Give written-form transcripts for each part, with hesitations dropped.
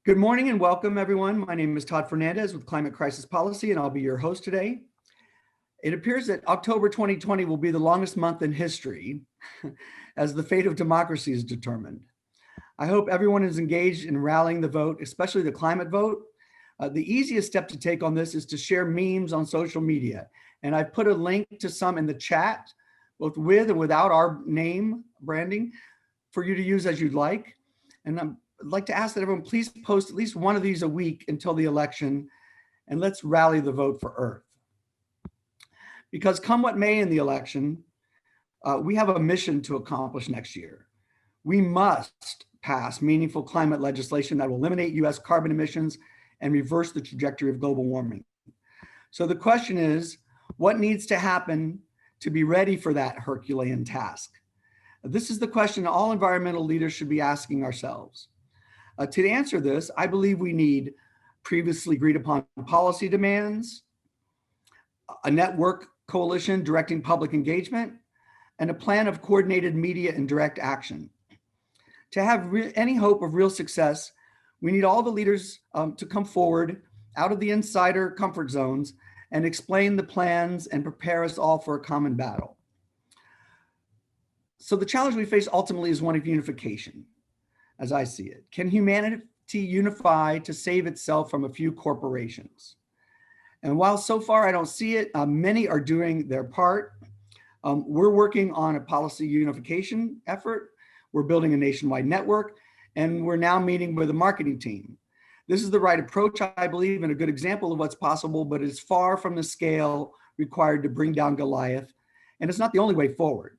Good morning and welcome, everyone. My name is Todd Fernandez with Climate Crisis Policy, and I'll be your host today. It appears that October 2020 will be the longest month in history as the fate of democracy is determined. I hope everyone is engaged in rallying the vote, especially the climate vote. The easiest step to take on this is to share memes on social media. And I've put a link to some in the chat, both with and without our name branding, for you to use as you'd like. And I'd like to ask that everyone please post at least one of these a week until the election, and let's rally the vote for Earth. Because come what may in the election, we have a mission to accomplish next year. We must pass meaningful climate legislation that will eliminate US carbon emissions and reverse the trajectory of global warming. So the question is, what needs to happen to be ready for that Herculean task? This is the question all environmental leaders should be asking ourselves. To answer this, I believe we need previously agreed upon policy demands, a network coalition directing public engagement, and a plan of coordinated media and direct action. To have any hope of real success, we need all the leaders to come forward out of the insider comfort zones and explain the plans and prepare us all for a common battle. So the challenge we face ultimately is one of unification, as I see it. Can humanity unify to save itself from a few corporations? And while so far I don't see it, many are doing their part. We're working on a policy unification effort. We're building a nationwide network, and we're now meeting with a marketing team. This is the right approach, I believe, and a good example of what's possible, but it's far from the scale required to bring down Goliath, and it's not the only way forward.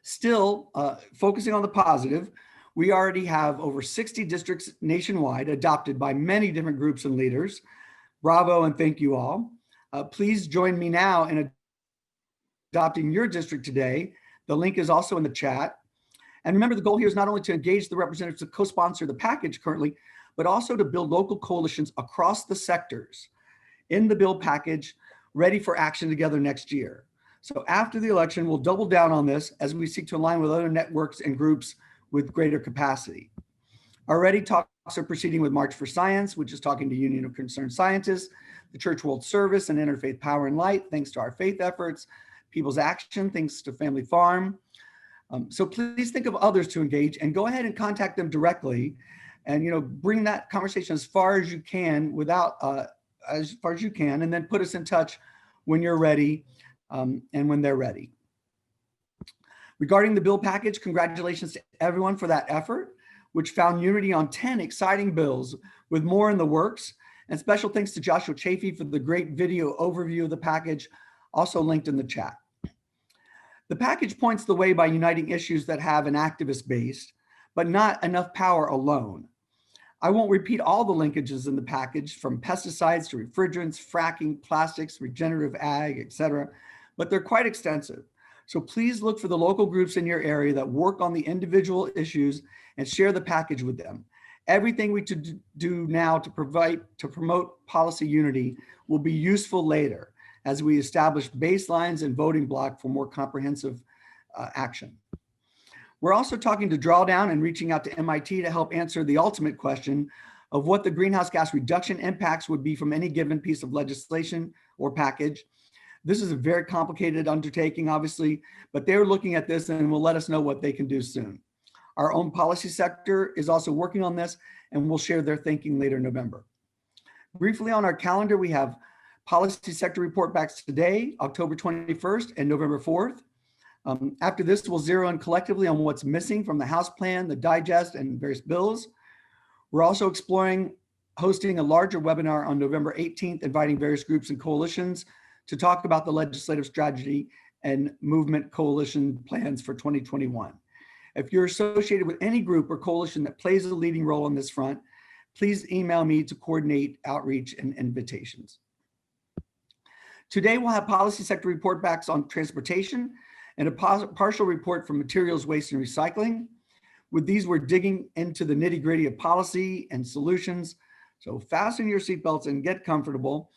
Still, focusing on the positive, we already have over 60 districts nationwide adopted by many different groups and leaders. Bravo and thank you all. Please join me now in adopting your district today. The link is also in the chat. And remember, the goal here is not only to engage the representatives to co-sponsor the package currently, but also to build local coalitions across the sectors in the bill package ready for action together next year. So after the election, we'll double down on this as we seek to align with other networks and groups with greater capacity. Already talks are proceeding with March for Science, which is talking to Union of Concerned Scientists, the Church World Service and Interfaith Power and Light, thanks to our faith efforts, People's Action, thanks to Family Farm. So please think of others to engage and go ahead and contact them directly and bring that conversation as far as you can and then put us in touch when you're ready and when they're ready. Regarding the bill package, congratulations to everyone for that effort, which found unity on 10 exciting bills with more in the works. And special thanks to Joshua Chafee for the great video overview of the package, also linked in the chat. The package points the way by uniting issues that have an activist base, but not enough power alone. I won't repeat all the linkages in the package, from pesticides to refrigerants, fracking, plastics, regenerative ag, etc., but they're quite extensive. So please look for the local groups in your area that work on the individual issues and share the package with them. Everything we do now to promote policy unity will be useful later as we establish baselines and voting block for more comprehensive action. We're also talking to Drawdown and reaching out to MIT to help answer the ultimate question of what the greenhouse gas reduction impacts would be from any given piece of legislation or package. This is a very complicated undertaking, obviously, but they're looking at this and will let us know what they can do soon. Our own policy sector is also working on this, and we'll share their thinking later in November. Briefly on our calendar, we have policy sector report backs today, October 21st and November 4th. After this, we'll zero in collectively on what's missing from the House plan, the digest, and various bills. We're also exploring hosting a larger webinar on November 18th, inviting various groups and coalitions to talk about the legislative strategy and movement coalition plans for 2021. If you're associated with any group or coalition that plays a leading role on this front, please email me to coordinate outreach and invitations. Today, we'll have policy sector report backs on transportation and a partial report for materials, waste, and recycling. With these, we're digging into the nitty-gritty of policy and solutions. So fasten your seatbelts and get comfortable.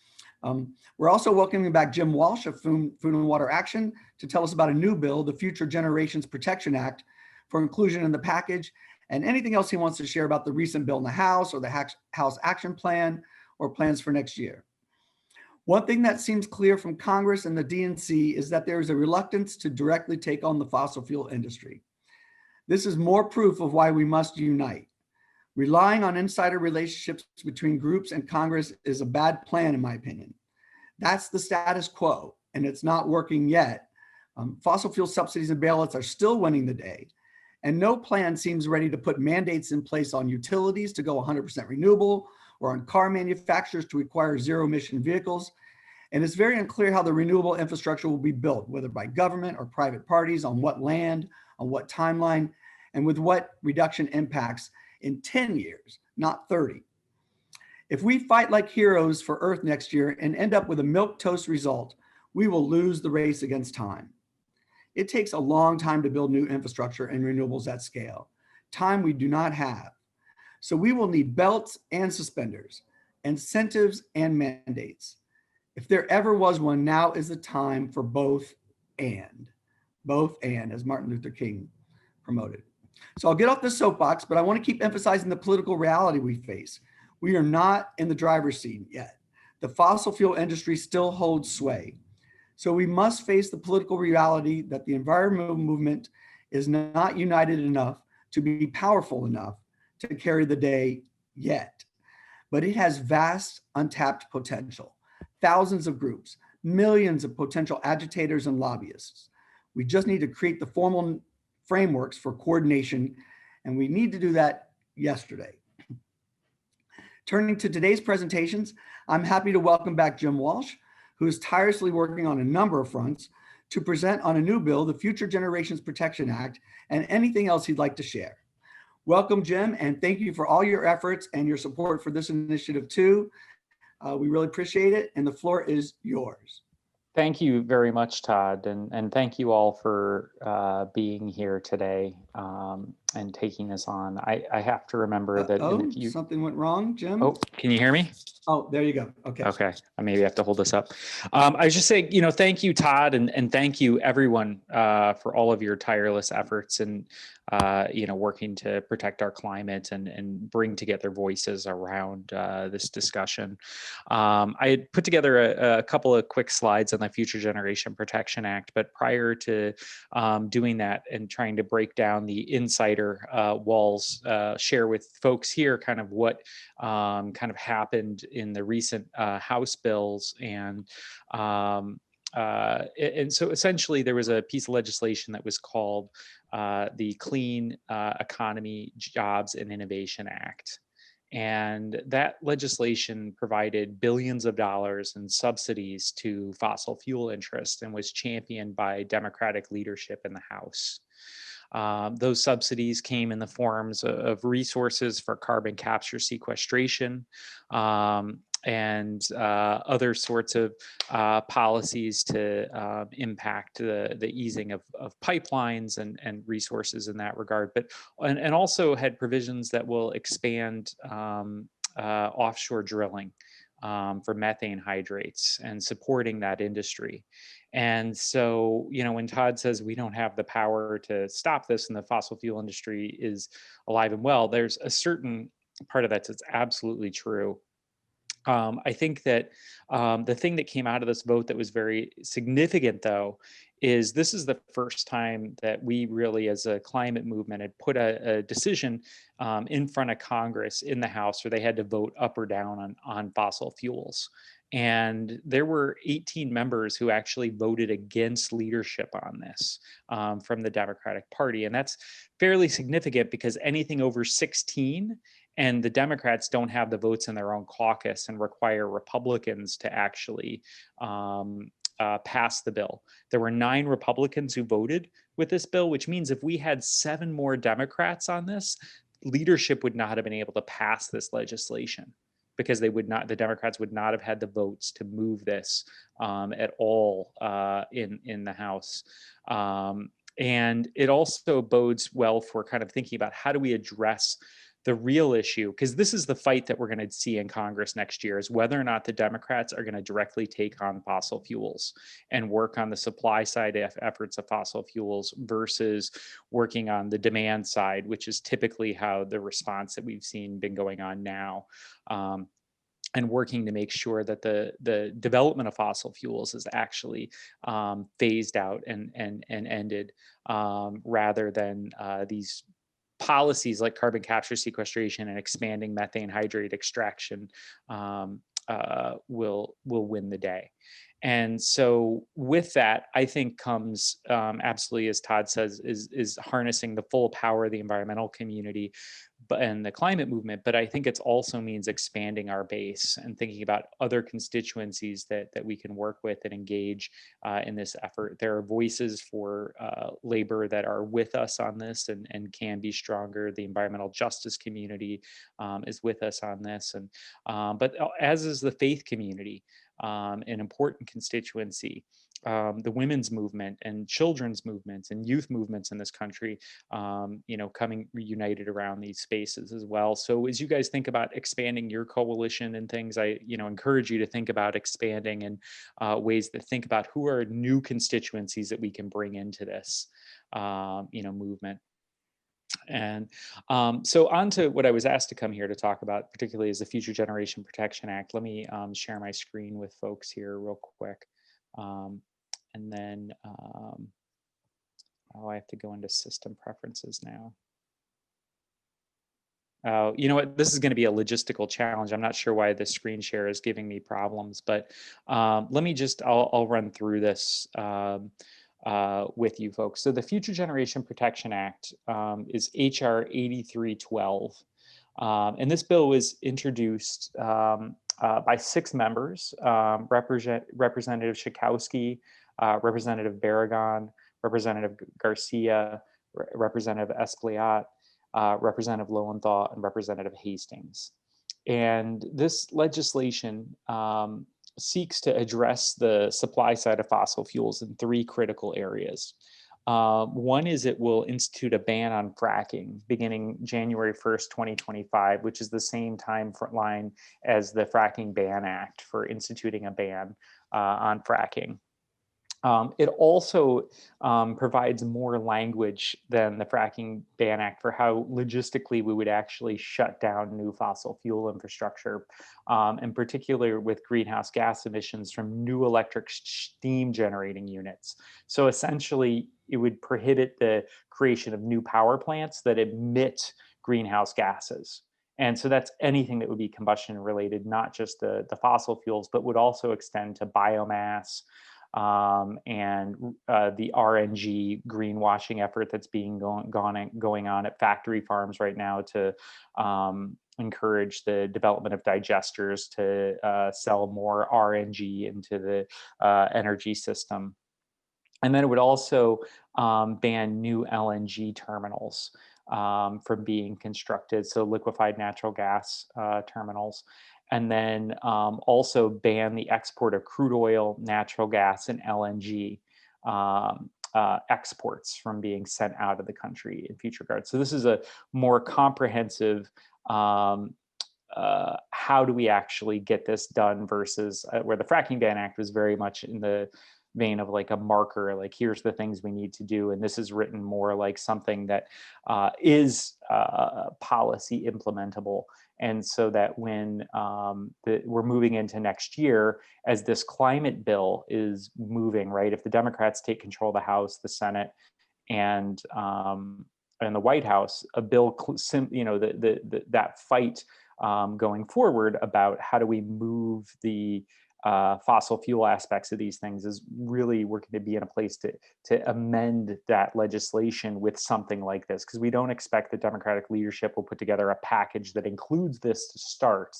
We're also welcoming back Jim Walsh of Food and Water Action to tell us about a new bill, the Future Generations Protection Act, for inclusion in the package, and anything else he wants to share about the recent bill in the House or the House Action Plan or plans for next year. One thing that seems clear from Congress and the DNC is that there is a reluctance to directly take on the fossil fuel industry. This is more proof of why we must unite. Relying on insider relationships between groups and Congress is a bad plan, in my opinion. That's the status quo, and it's not working yet. Fossil fuel subsidies and bailouts are still winning the day, and no plan seems ready to put mandates in place on utilities to go 100% renewable or on car manufacturers to require zero-emission vehicles. And it's very unclear how the renewable infrastructure will be built, whether by government or private parties, on what land, on what timeline, and with what reduction impacts in 10 years, not 30. If we fight like heroes for Earth next year and end up with a milquetoast result, we will lose the race against time. It takes a long time to build new infrastructure and renewables at scale, time we do not have. So we will need belts and suspenders, incentives and mandates. If there ever was one, now is the time for both, as Martin Luther King promoted. So I'll get off the soapbox, but I want to keep emphasizing the political reality we face. We are not in the driver's seat yet. The fossil fuel industry still holds sway. So we must face the political reality that the environmental movement is not united enough to be powerful enough to carry the day yet. But it has vast untapped potential. Thousands of groups, millions of potential agitators and lobbyists. We just need to create the formal frameworks for coordination, and we need to do that yesterday. Turning to today's presentations, I'm happy to welcome back Jim Walsh, who is tirelessly working on a number of fronts to present on a new bill, the Future Generations Protection Act, and anything else he'd like to share. Welcome, Jim, and thank you for all your efforts and your support for this initiative too. We really appreciate it, and the floor is yours. Thank you very much, Todd, and thank you all for being here today and taking this on. I have to remember that if something went wrong, Jim. Oh, can you hear me? Oh, there you go. Okay. Okay. I maybe have to hold this up. I was just saying, thank you, Todd, and thank you everyone for all of your tireless efforts and working to protect our climate and bring together voices around this discussion. I had put together a couple of quick slides on the Future Generation Protection Act, but prior to doing that and trying to break down the insider walls, share with folks here kind of what kind of happened in the recent House bills and so essentially there was a piece of legislation that was called the Clean Economy, Jobs and Innovation Act. And that legislation provided billions of dollars in subsidies to fossil fuel interests and was championed by Democratic leadership in the House. Those subsidies came in the forms of resources for carbon capture sequestration, and other sorts of policies to impact the easing of pipelines and resources in that regard, but and also had provisions that will expand offshore drilling for methane hydrates and supporting that industry. And so, when Todd says we don't have the power to stop this and the fossil fuel industry is alive and well, there's a certain part of that that's absolutely true. I think that the thing that came out of this vote that was very significant, though, is this is the first time that we really, as a climate movement, had put a decision in front of Congress in the House where they had to vote up or down on fossil fuels. And there were 18 members who actually voted against leadership on this from the Democratic Party. And that's fairly significant because anything over 16 and the Democrats don't have the votes in their own caucus and require Republicans to actually pass the bill. There were 9 Republicans who voted with this bill, which means if we had 7 more Democrats on this, leadership would not have been able to pass this legislation because the Democrats would not have had the votes to move this at all in the House. And it also bodes well for kind of thinking about how do we address The real issue, because this is the fight that we're going to see in Congress next year, is whether or not the Democrats are going to directly take on fossil fuels and work on the supply side efforts of fossil fuels versus working on the demand side, which is typically how the response that we've seen been going on now. And working to make sure that the development of fossil fuels is actually phased out and ended, rather than these policies like carbon capture sequestration and expanding methane hydrate extraction will win the day. And so with that, I think comes absolutely, as Todd says, is harnessing the full power of the environmental community and the climate movement. But I think it also means expanding our base and thinking about other constituencies that we can work with and engage in this effort. There are voices for labor that are with us on this and can be stronger. The environmental justice community is with us on this, and but as is the faith community, an important constituency. The women's movement and children's movements and youth movements in this country, coming reunited around these spaces as well. So as you guys think about expanding your coalition and things, I encourage you to think about expanding and ways to think about who are new constituencies that we can bring into this movement. And so on to what I was asked to come here to talk about, particularly is the Future Generation Protection Act. Let me share my screen with folks here real quick. And then, I have to go into system preferences now. You know what, this is going to be a logistical challenge. I'm not sure why the screen share is giving me problems, but let me just, I'll run through this with you folks. So the Future Generation Protection Act is HR 8312. And this bill was introduced by 6 members, Representative Schakowsky, Representative Barragan, Representative Garcia, Representative Esplayat, Representative Lowenthal, and Representative Hastings. And this legislation seeks to address the supply side of fossil fuels in 3 critical areas. One is it will institute a ban on fracking beginning January 1st, 2025, which is the same timeline as the Fracking Ban Act for instituting a ban on fracking. It also provides more language than the Fracking Ban Act for how logistically we would actually shut down new fossil fuel infrastructure, in particular with greenhouse gas emissions from new electric steam generating units. So essentially, it would prohibit the creation of new power plants that emit greenhouse gases. And so that's anything that would be combustion related, not just the fossil fuels, but would also extend to biomass, and the RNG greenwashing effort that's being going on at factory farms right now to encourage the development of digesters to sell more RNG into the energy system. And then it would also ban new LNG terminals from being constructed, so liquefied natural gas terminals. And then also ban the export of crude oil, natural gas, and LNG exports from being sent out of the country in future regards. So this is a more comprehensive how do we actually get this done versus where the Fracking Ban Act was very much in the vein of like a marker, like here's the things we need to do. And this is written more like something that is policy implementable. And so that when we're moving into next year, as this climate bill is moving, right? If the Democrats take control of the House, the Senate, and the White House, a bill, that fight going forward about how do we move the fossil fuel aspects of these things is really working to be in a place to amend that legislation with something like this, because we don't expect the Democratic leadership will put together a package that includes this to start,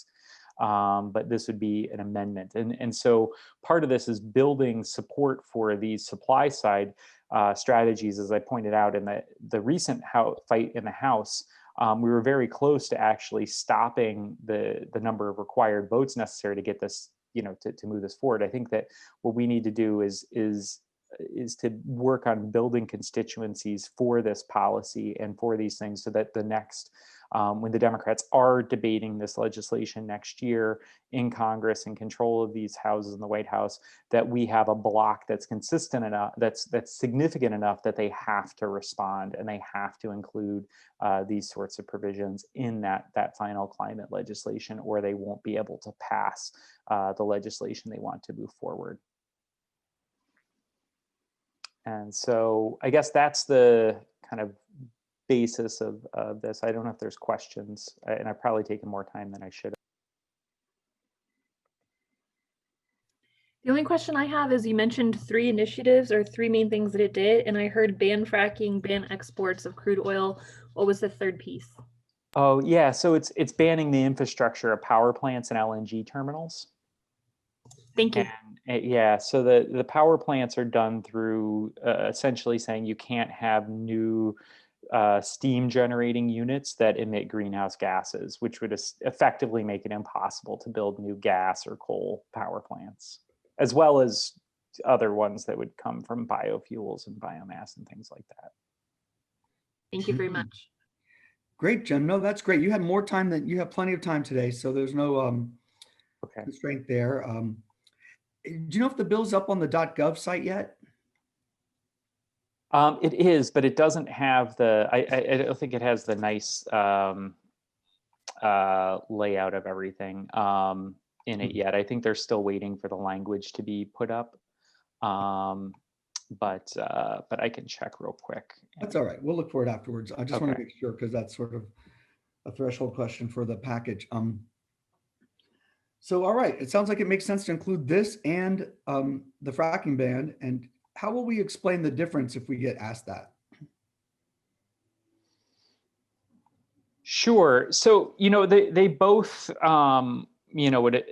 but this would be an amendment. And so part of this is building support for these supply side strategies. As I pointed out in the recent fight in the House, we were very close to actually stopping the number of required votes necessary to get this, to move this forward. I think that what we need to do is to work on building constituencies for this policy and for these things, so that the next when the Democrats are debating this legislation next year in Congress and control of these houses in the White House, that we have a block that's consistent enough, that's significant enough that they have to respond and they have to include these sorts of provisions in that final climate legislation, or they won't be able to pass the legislation they want to move forward. And so I guess that's the kind of basis of this. I don't know if there's questions, and I've probably taken more time than I should have. The only question I have is, you mentioned 3 initiatives or 3 main things that it did, and I heard ban fracking, ban exports of crude oil. What was the 3rd piece? Oh yeah, so it's banning the infrastructure of power plants and LNG terminals. Thank you. And yeah, so the power plants are done through essentially saying you can't have new steam generating units that emit greenhouse gases, which would effectively make it impossible to build new gas or coal power plants, as well as other ones that would come from biofuels and biomass and things like that. Thank you very much. Great, Jim. No, that's great. You had more time than you have plenty of time today, so there's no Okay. constraint there. Do you know if the bill's up on the .gov site yet? It is, but it doesn't have the, I don't think it has the nice layout of everything in it yet. I think they're still waiting for the language to be put up. But I can check real quick. That's all right. We'll look for it afterwards. I just want to Okay. make sure, because that's sort of a threshold question for the package. So, all right, it sounds like it makes sense to include this and the fracking ban. And how will we explain the difference if we get asked that? Sure. So, they both, would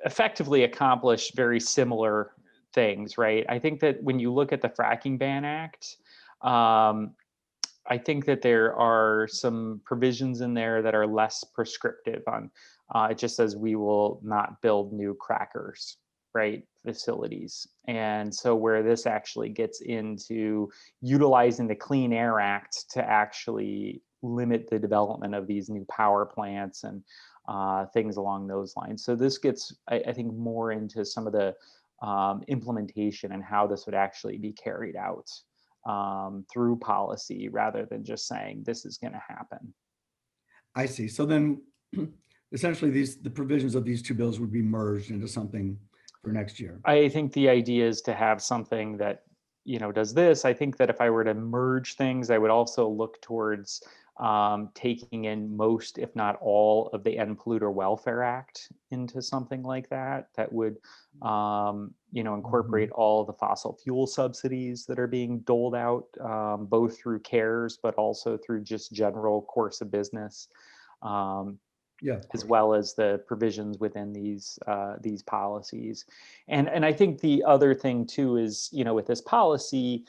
effectively accomplish very similar things, right? I think that when you look at the Fracking Ban Act, I think that there are some provisions in there that are less prescriptive on, it just says we will not build new crackers, right, facilities. And so where this actually gets into utilizing the Clean Air Act to actually limit the development of these new power plants and things along those lines. So this gets, I think, more into some of the implementation and how this would actually be carried out through policy, rather than just saying this is going to happen. I see. So then essentially the provisions of these two bills would be merged into something for next year. I think the idea is to have something that, does this. I think that if I were to merge things, I would also look towards taking in most, if not all, of the End Polluter Welfare Act into something like that, that would, incorporate all the fossil fuel subsidies that are being doled out, both through CARES, but also through just general course of business. As well as the provisions within these policies. And I think the other thing too is, with this policy,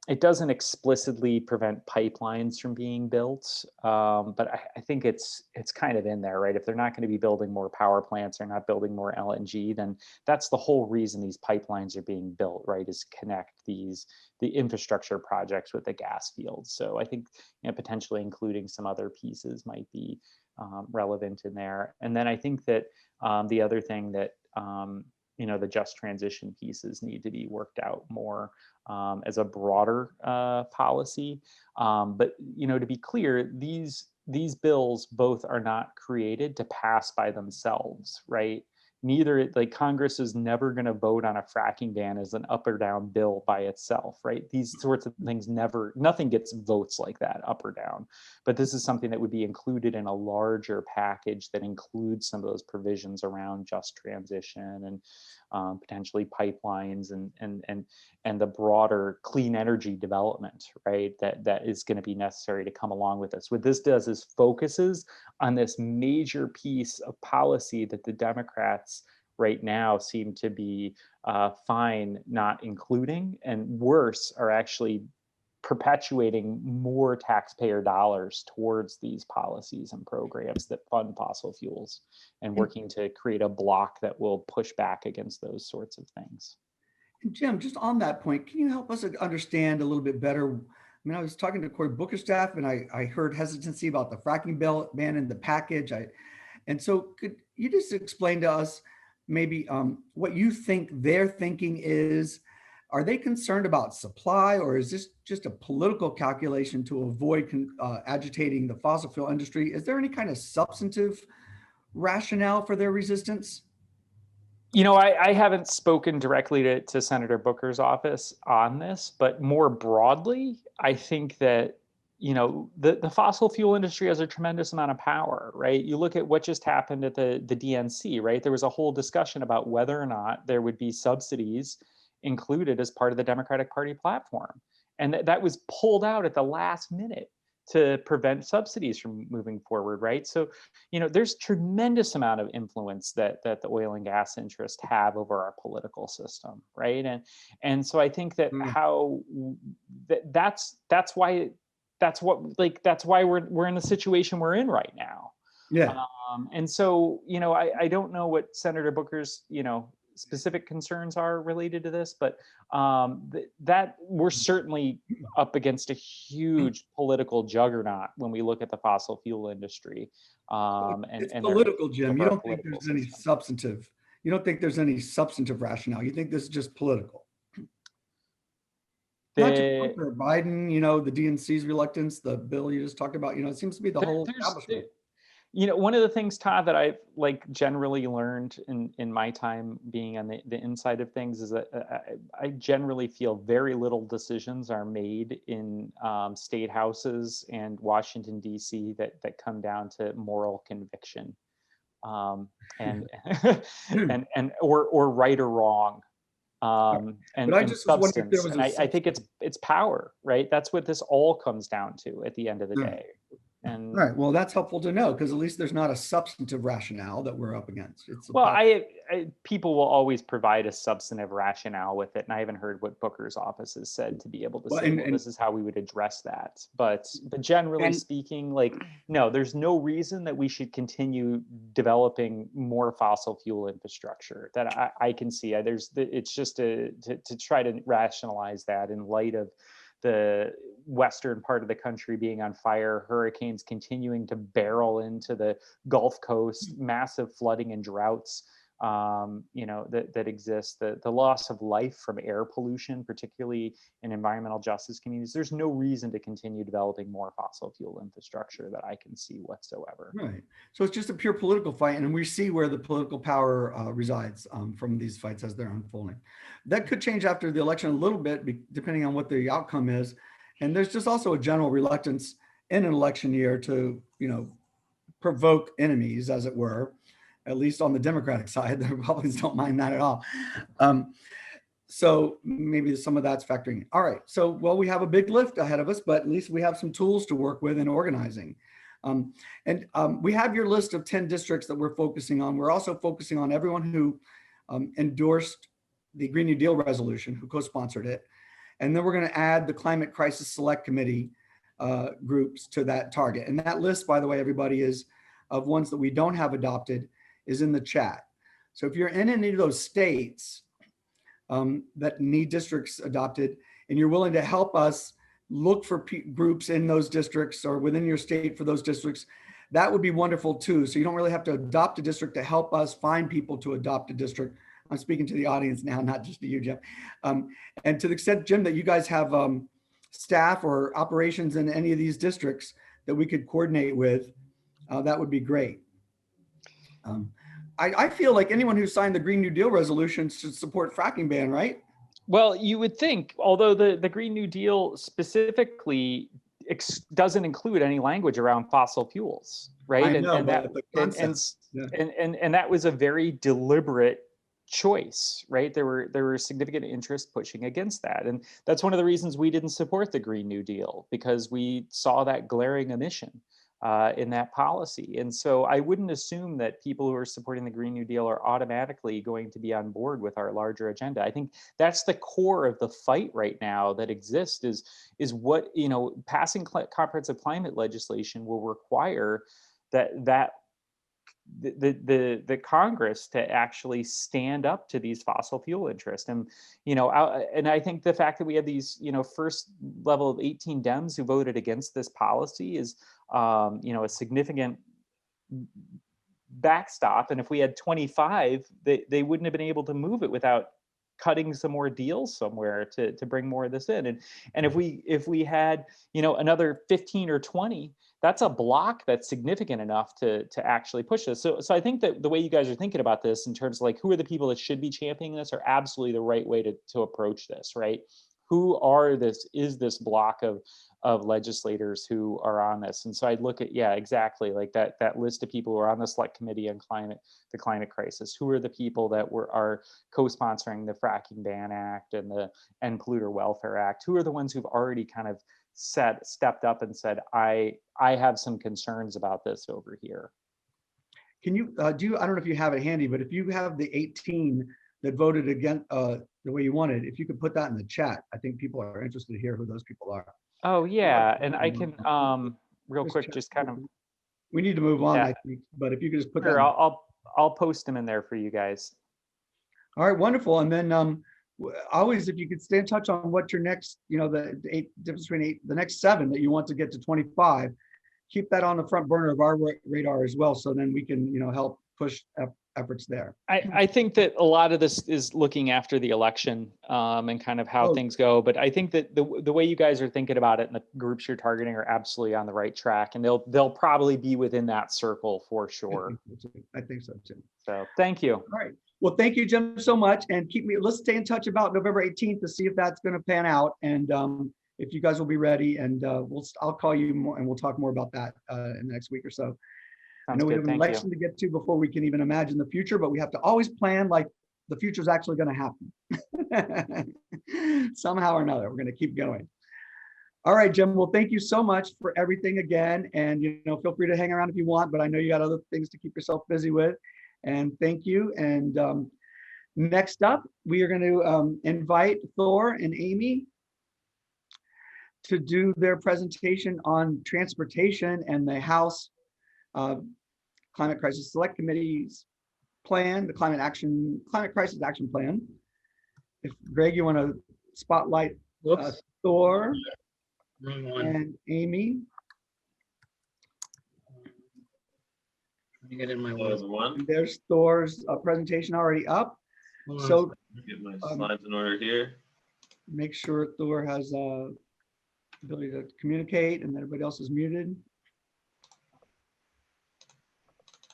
it doesn't explicitly prevent pipelines from being built, but I think it's kind of in there, right? If they're not going to be building more power plants, they're not building more LNG, then that's the whole reason these pipelines are being built, right? Is connect the infrastructure projects with the gas fields. So I think potentially including some other pieces might be relevant in there. And then I think that the other thing that the just transition pieces need to be worked out more as a broader policy. But to be clear, these bills both are not created to pass by themselves, right? Neither, like, Congress is never going to vote on a fracking ban as an up or down bill by itself, right? These sorts of things nothing gets votes like that, up or down. But this is something that would be included in a larger package that includes some of those provisions around just transition and potentially pipelines and the broader clean energy development, right? That is going to be necessary to come along with this. What this does is focuses on this major piece of policy that the Democrats right now seem to be fine not including, and worse, are actually perpetuating more taxpayer dollars towards these policies and programs that fund fossil fuels, and working to create a block that will push back against those sorts of things. And Jim, just on that point, can you help us understand a little bit better mean, I was talking to Cory Booker's staff, and I heard hesitancy about the fracking bill ban in the package. And so could you just explain to us maybe what you think their thinking is? Are they concerned about supply, or is this just a political calculation to avoid agitating the fossil fuel industry? Is there any kind of substantive rationale for their resistance? You know, I haven't spoken directly to Senator Booker's office on this, but more broadly, I think that, you know, the fossil fuel industry has a tremendous amount of power, right? You look at what just happened at the DNC, right? There was a whole discussion about whether or not there would be subsidies included as part of the Democratic Party platform. And that was pulled out at the last minute to prevent subsidies from moving forward, right? So, you know, there's tremendous amount of influence that the oil and gas interests have over our political system, right? And so I think that that's why we're in the situation we're in right now. Yeah. And so, you know, I don't know what Senator Booker's, you know, specific concerns are related to this, but that we're certainly up against a huge political juggernaut when we look at the fossil fuel industry. It's and political, Jim. You our don't think political there's any system. substantive. You don't think there's any substantive rationale. You think this is just political. Not just for Biden, you know, the DNC's reluctance, the bill you just talked about, you know, it seems to be the whole establishment. You know, one of the things, Todd, that I've like generally learned in my time being on the inside of things is that I generally feel very little decisions are made in state houses and Washington, D.C. that come down to moral conviction and or right or wrong. But I just was wondering if there was and I think it's power, right? That's what this all comes down to at the end of the day. And all right, well, that's helpful to know, because at least there's not a substantive rationale that we're up against. It's well, people will always provide a substantive rationale with it, and I haven't heard what Booker's office has said to be able to say, well, this is how we would address that. But generally speaking, like, no, there's no reason that we should continue developing more fossil fuel infrastructure that I can see. It's just to try to rationalize that in light of the western part of the country being on fire, hurricanes continuing to barrel into the Gulf Coast, massive flooding and droughts, you know, that exist, the loss of life from air pollution, particularly in environmental justice communities. There's no reason to continue developing more fossil fuel infrastructure that I can see whatsoever. Right. So it's just a pure political fight, and we see where the political power resides from these fights as they're unfolding. That could change after the election a little bit, depending on what the outcome is. And there's just also a general reluctance in an election year to, you know, provoke enemies, as it were, at least on the Democratic side. The Republicans don't mind that at all. So maybe some of that's factoring in. All right. So, well, we have a big lift ahead of us, but at least we have some tools to work with in organizing. We have your list of 10 districts that we're focusing on. We're also focusing on everyone who endorsed the Green New Deal resolution, who co-sponsored it. And then we're going to add the Climate Crisis Select Committee groups to that target. And that list, by the way, everybody, is of ones that we don't have adopted, is in the chat. So if you're in any of those states that need districts adopted, and you're willing to help us look for groups in those districts or within your state for those districts, that would be wonderful too. So you don't really have to adopt a district to help us find people to adopt a district. I'm speaking to the audience now, not just to you, Jim. And to the extent, Jim, that you guys have staff or operations in any of these districts that we could coordinate with, that would be great. I feel like anyone who signed the Green New Deal resolution should support fracking ban, right? Well, you would think, although the Green New Deal specifically doesn't include any language around fossil fuels, right? I know, and that was a very deliberate choice, right? There were significant interests pushing against that, and that's one of the reasons we didn't support the Green New Deal, because we saw that glaring omission in that policy. And so I wouldn't assume that people who are supporting the Green New Deal are automatically going to be on board with our larger agenda. I think that's the core of the fight right now that exists, is what, you know, passing comprehensive climate legislation will require that the Congress to actually stand up to these fossil fuel interests. And, and I think the fact that we have these, first level of 18 Dems who voted against this policy is, a significant backstop. And if we had 25, they wouldn't have been able to move it without cutting some more deals somewhere to bring more of this in. And if we had, another 15 or 20, that's a block that's significant enough to actually push this. So I think that the way you guys are thinking about this in terms of like who are the people that should be championing this are absolutely the right way to approach this, right? Who is this block of legislators who are on this? And so I'd look at, yeah, exactly, like that list of people who are on the select committee on the climate crisis. Who are the people that are co-sponsoring the Fracking Ban Act and the End Polluter Welfare Act? Who are the ones who've already kind of stepped up and said, I have some concerns about this over here? Can you I don't know if you have it handy, but if you have the 18 that voted against the way you wanted, if you could put that in the chat, I think people are interested to hear who those people are. Oh yeah, and I can real quick just kind of. We need to move on, Yeah. I think, but if you could just put Sure, that. I'll post them in there for you guys. All right, wonderful. And then always, if you could stay in touch on what your next, the difference between the next 7 that you want to get to 25, keep that on the front burner of our radar as well. So then we can, help push efforts there. I think that a lot of this is looking after the election and kind of how things go. But I think that the way you guys are thinking about it and the groups you're targeting are absolutely on the right track, and they'll probably be within that circle for sure. I think so too. So thank you. All right. Well, thank you, Jim, so much. And let's stay in touch about November 18th to see if that's going to pan out. And if you guys will be ready, and I'll call you more and we'll talk more about that in the next week or so. I know we have an election to get to before we can even imagine the future, but we have to always plan like the future is actually going to happen. Somehow or another, we're going to keep going. All right, Jim. Well, thank you so much for everything again. And, feel free to hang around if you want, but I know you got other things to keep yourself busy with. And thank you. And next up, we are going to invite Thor and Amy to do their presentation on transportation and the House Climate Crisis Select Committee's plan, the Climate Crisis Action Plan. If Greg, you want to spotlight Thor and Amy. Let me get in my one. There's Thor's presentation already up. So get my slides in order here. Make sure Thor has ability to communicate and everybody else is muted.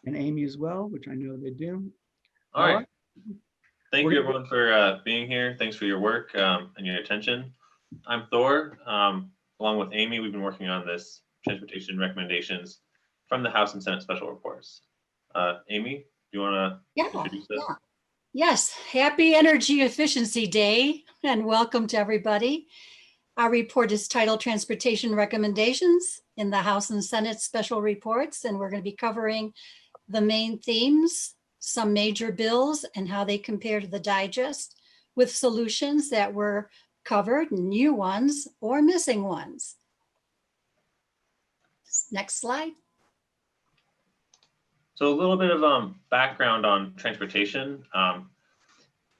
And Amy as well, which I know they do. All right. Thank you everyone for being here. Thanks for your work and your attention. I'm Thor. Along with Amy, we've been working on this transportation recommendations from the House and Senate special reports. Amy, do you want to introduce this? Yeah. Yes, happy Energy Efficiency Day and welcome to everybody. Our report is titled Transportation Recommendations in the House and Senate special reports, and we're going to be covering the main themes, some major bills and how they compare to the digest, with solutions that were covered, new ones, or missing ones. Next slide. So a little bit of background on transportation.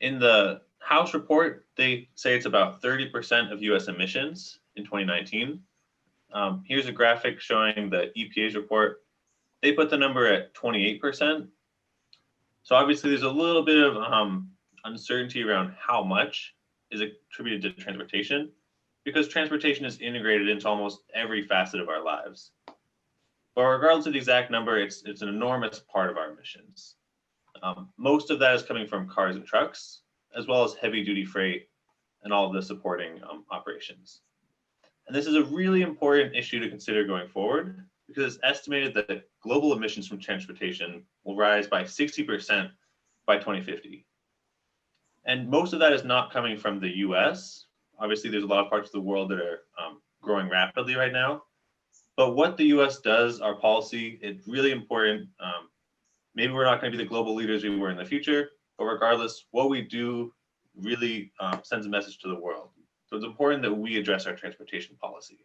In the House report, they say it's about 30% of US emissions in 2019. Here's a graphic showing the EPA's report. They put the number at 28%. So obviously there's a little bit of uncertainty around how much is attributed to transportation, because transportation is integrated into almost every facet of our lives. But regardless of the exact number, it's an enormous part of our emissions. Most of that is coming from cars and trucks, as well as heavy duty freight and all of the supporting operations. And this is a really important issue to consider going forward, because it's estimated that global emissions from transportation will rise by 60% by 2050. And most of that is not coming from the US. Obviously, there's a lot of parts of the world that are growing rapidly right now. But what the US does, our policy, it's really important. Maybe we're not going to be the global leaders we were in the future, but regardless, what we do really sends a message to the world. So it's important that we address our transportation policy.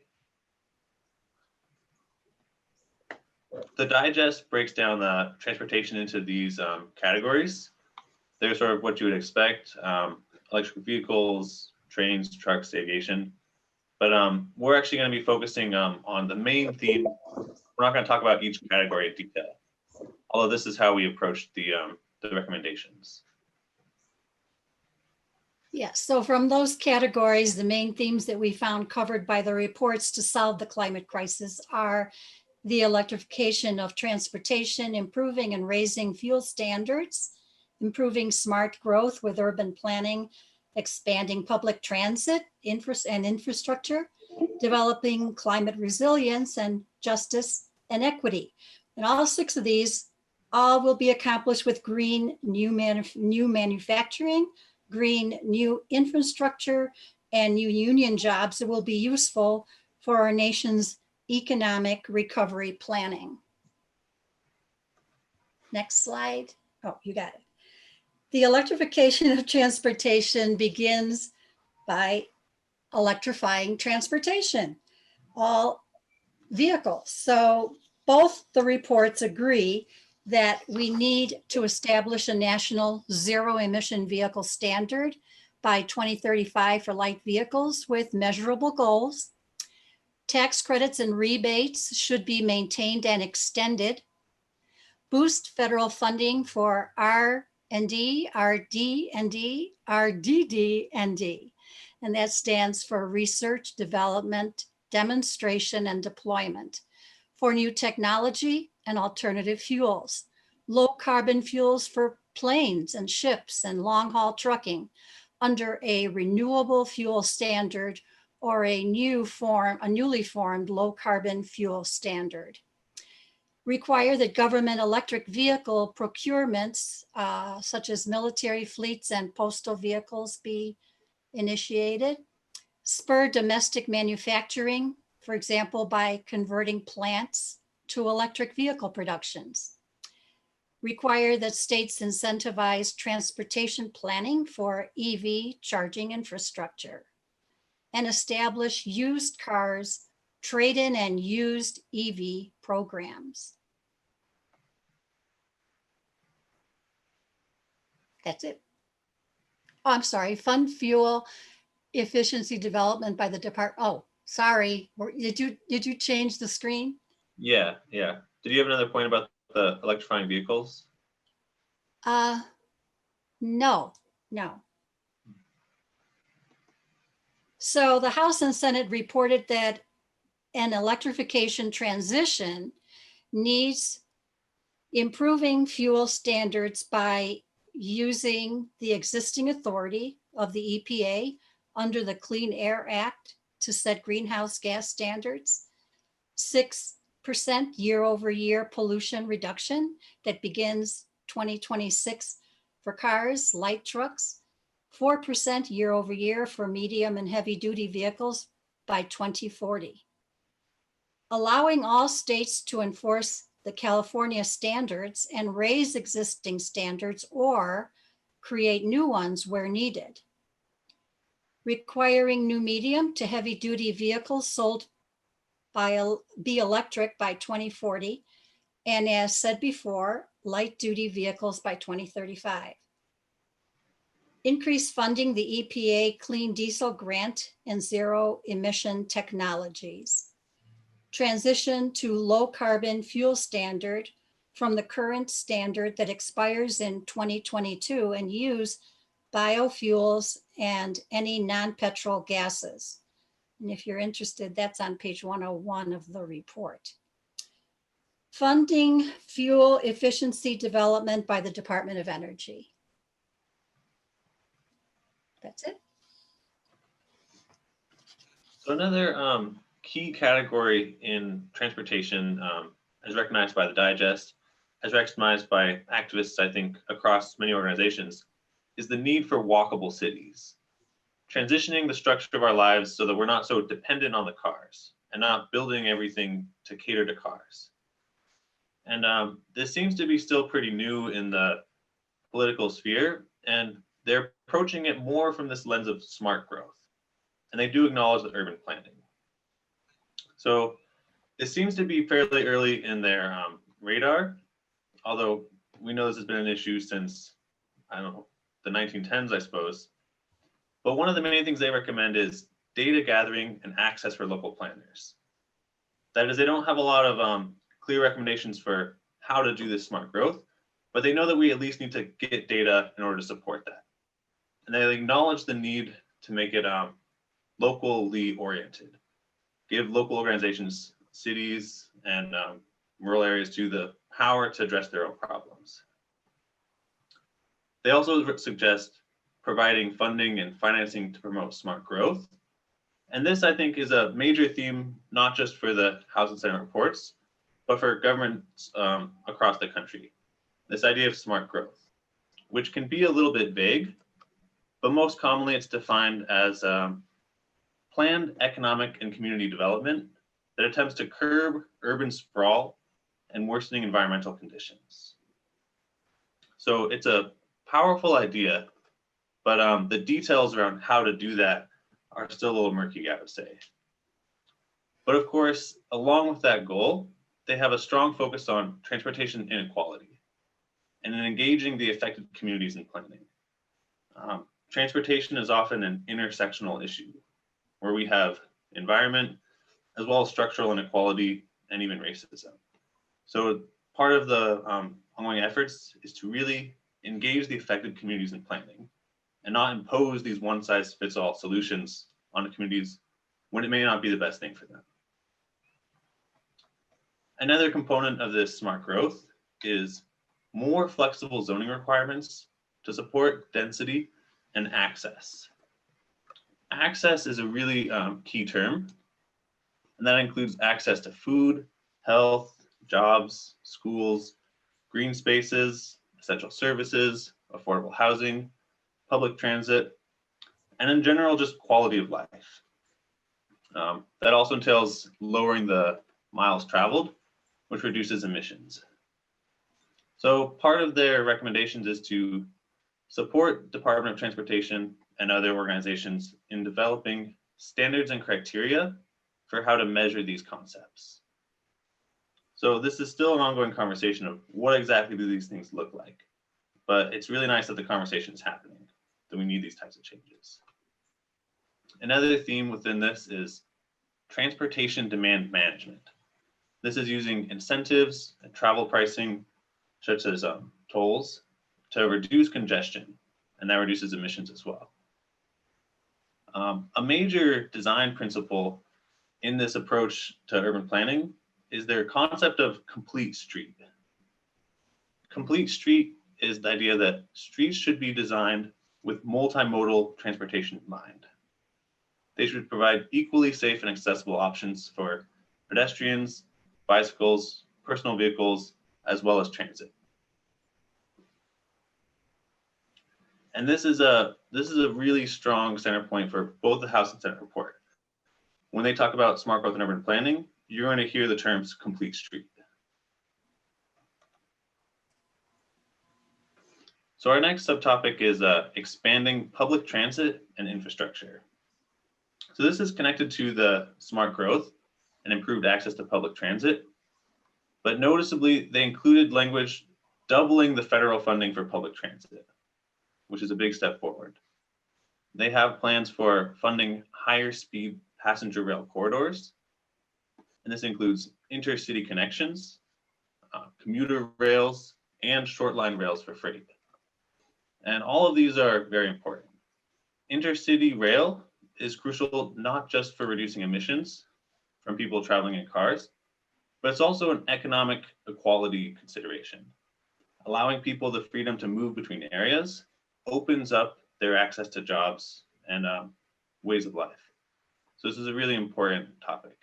the digest breaks down the transportation into these categories. They're sort of what you would expect: electric vehicles, trains, trucks, aviation. But we're actually going to be focusing on the main theme. We're not going to talk about each category in detail, although this is how we approached the recommendations. Yes, so from those categories, the main themes that we found covered by the reports to solve the climate crisis are the electrification of transportation, improving and raising fuel standards, improving smart growth with urban planning, expanding public transit and infrastructure, developing climate resilience and justice and equity. And all 6 of these all will be accomplished with green new manufacturing, green new infrastructure, and new union jobs that will be useful for our nation's economic recovery planning. Next slide. Oh, you got it. The electrification of transportation begins by electrifying transportation, all vehicles. So both the reports agree that we need to establish a national zero emission vehicle standard by 2035 for light vehicles with measurable goals. Tax credits and rebates should be maintained and extended. Boost federal funding for R&D, RD&D, RDD&D. And that stands for research, development, demonstration, and deployment for new technology and alternative fuels, low carbon fuels for planes and ships and long haul trucking under a renewable fuel standard or a newly formed low carbon fuel standard. Require that government electric vehicle procurements, such as military fleets and postal vehicles, be initiated. Spur domestic manufacturing, for example, by converting plants to electric vehicle productions. Require that states incentivize transportation planning for EV charging infrastructure. And establish used cars, trade-in and used EV programs. That's it. Oh, I'm sorry, fund fuel efficiency development by the department. Oh, sorry. Did you change the screen? Yeah. Did you have another point about the electrifying vehicles? No. So the House and Senate reported that an electrification transition needs improving fuel standards by using the existing authority of the EPA under the Clean Air Act to set greenhouse gas standards, 6% year-over-year pollution reduction that begins 2026 for cars, light trucks, 4% year-over-year for medium and heavy-duty vehicles by 2040. Allowing all states to enforce the California standards and raise existing standards or create new ones where needed. Requiring new medium to heavy duty vehicles sold be electric by 2040. And as said before, light duty vehicles by 2035. Increase funding the EPA Clean Diesel Grant and zero emission technologies. Transition to low carbon fuel standard from the current standard that expires in 2022 and use biofuels and any non-petrol gases. And if you're interested, that's on page 101 of the report. Funding fuel efficiency development by the Department of Energy. That's it. So another key category in transportation, as recognized by the Digest, as recognized by activists, I think, across many organizations, is the need for walkable cities. Transitioning the structure of our lives so that we're not so dependent on the cars and not building everything to cater to cars. And this seems to be still pretty new in the political sphere, and they're approaching it more from this lens of smart growth. And they do acknowledge the urban planning. So This seems to be fairly early in their radar, although we know this has been an issue since, I don't know, the 1910s, I suppose. But one of the main things they recommend is data gathering and access for local planners. That is, they don't have a lot of clear recommendations for how to do this smart growth, but they know that we at least need to get data in order to support that. And they acknowledge the need to make it locally oriented, give local organizations, cities, and rural areas to the power to address their own problems. They also suggest providing funding and financing to promote smart growth. And this, I think, is a major theme, not just for the House and Senate reports, but for governments across the country. This idea of smart growth, which can be a little bit vague, but most commonly it's defined as planned economic and community development that attempts to curb urban sprawl and worsening environmental conditions. So it's a powerful idea, but the details around how to do that are still a little murky, I would say. But of course, along with that goal, they have a strong focus on transportation inequality and in engaging the affected communities in planning. Transportation is often an intersectional issue where we have environment as well as structural inequality and even racism. So part of the ongoing efforts is to really engage the affected communities in planning and not impose these one-size-fits-all solutions on the communities when it may not be the best thing for them. Another component of this smart growth is more flexible zoning requirements to support density and access. Access is a really key term, and that includes access to food, health, jobs, schools, green spaces, essential services, affordable housing, public transit, and in general, just quality of life. That also entails lowering the miles traveled, which reduces emissions. So part of their recommendations is to support Department of Transportation and other organizations in developing standards and criteria for how to measure these concepts. So this is still an ongoing conversation of what exactly do these things look like, but it's really nice that the conversation is happening, that we need these types of changes. Another theme within this is transportation demand management. This is using incentives and travel pricing, such as tolls, to reduce congestion, and that reduces emissions as well. A major design principle in this approach to urban planning is their concept of complete street. Complete street is the idea that streets should be designed with multimodal transportation in mind. They should provide equally safe and accessible options for pedestrians, bicycles, personal vehicles, as well as transit. And this is a really strong center point for both the House and Senate report. When they talk about smart growth and urban planning, you're going to hear the terms complete street. So our next subtopic is expanding public transit and infrastructure. So this is connected to the smart growth and improved access to public transit, but noticeably they included language doubling the federal funding for public transit, which is a big step forward. They have plans for funding higher speed passenger rail corridors, and this includes intercity connections, commuter rails, and short line rails for freight. And all of these are very important. Intercity rail is crucial not just for reducing emissions from people traveling in cars, but it's also an economic equality consideration. Allowing people the freedom to move between areas opens up their access to jobs and ways of life. So this is a really important topic.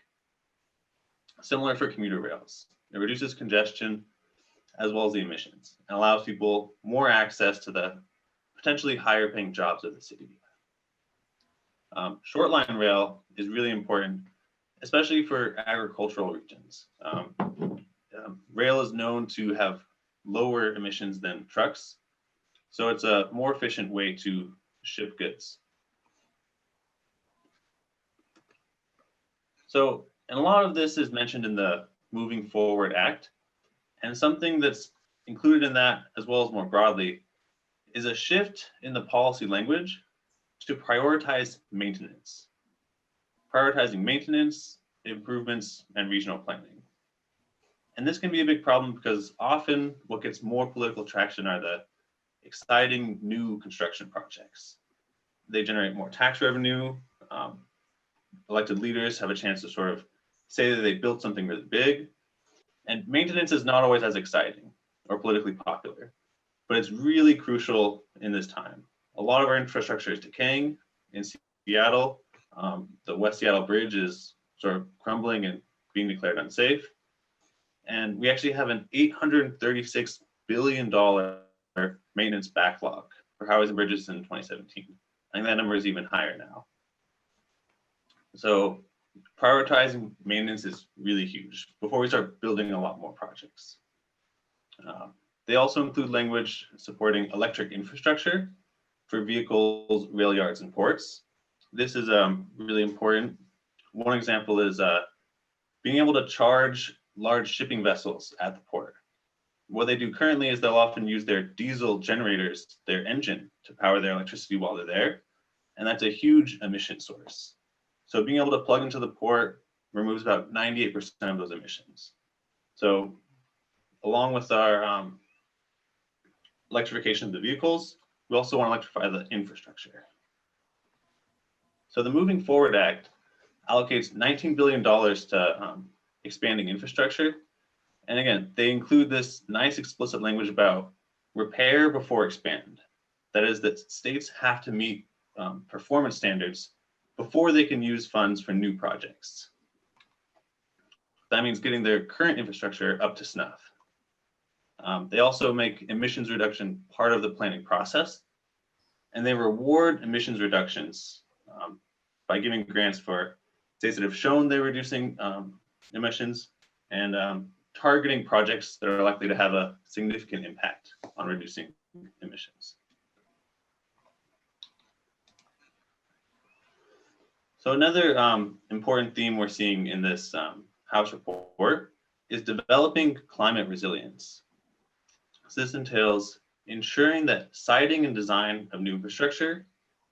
Similar for commuter rails. It reduces congestion as well as the emissions and allows people more access to the potentially higher paying jobs of the city. Short line rail is really important, especially for agricultural regions. Rail is known to have lower emissions than trucks, so it's a more efficient way to ship goods. So And a lot of this is mentioned in the Moving Forward Act. And something that's included in that, as well as more broadly, is a shift in the policy language to prioritize maintenance. Prioritizing maintenance, improvements, and regional planning. And this can be a big problem because often what gets more political traction are the exciting new construction projects. They generate more tax revenue. Elected leaders have a chance to sort of say that they built something really big. And maintenance is not always as exciting or politically popular, but it's really crucial in this time. A lot of our infrastructure is decaying. In Seattle, the West Seattle Bridge is sort of crumbling and being declared unsafe. And we actually have an $836 billion maintenance backlog for highways and bridges in 2017. I think that number is even higher now. So prioritizing maintenance is really huge before we start building a lot more projects. They also include language supporting electric infrastructure for vehicles, rail yards, and ports. This is really important. One example is being able to charge large shipping vessels at the port. What they do currently is they'll often use their diesel generators, their engine, to power their electricity while they're there. And that's a huge emission source. So being able to plug into the port removes about 98% of those emissions. So along with our electrification of the vehicles, we also want to electrify the infrastructure. So the Moving Forward Act allocates $19 billion to expanding infrastructure. And again, they include this nice explicit language about repair before expand. That is that states have to meet performance standards before they can use funds for new projects. That means getting their current infrastructure up to snuff. They also make emissions reduction part of the planning process, and they reward emissions reductions by giving grants for states that have shown they're reducing emissions and targeting projects that are likely to have a significant impact on reducing emissions. So another important theme we're seeing in this House report is developing climate resilience. So this entails ensuring that siting and design of new infrastructure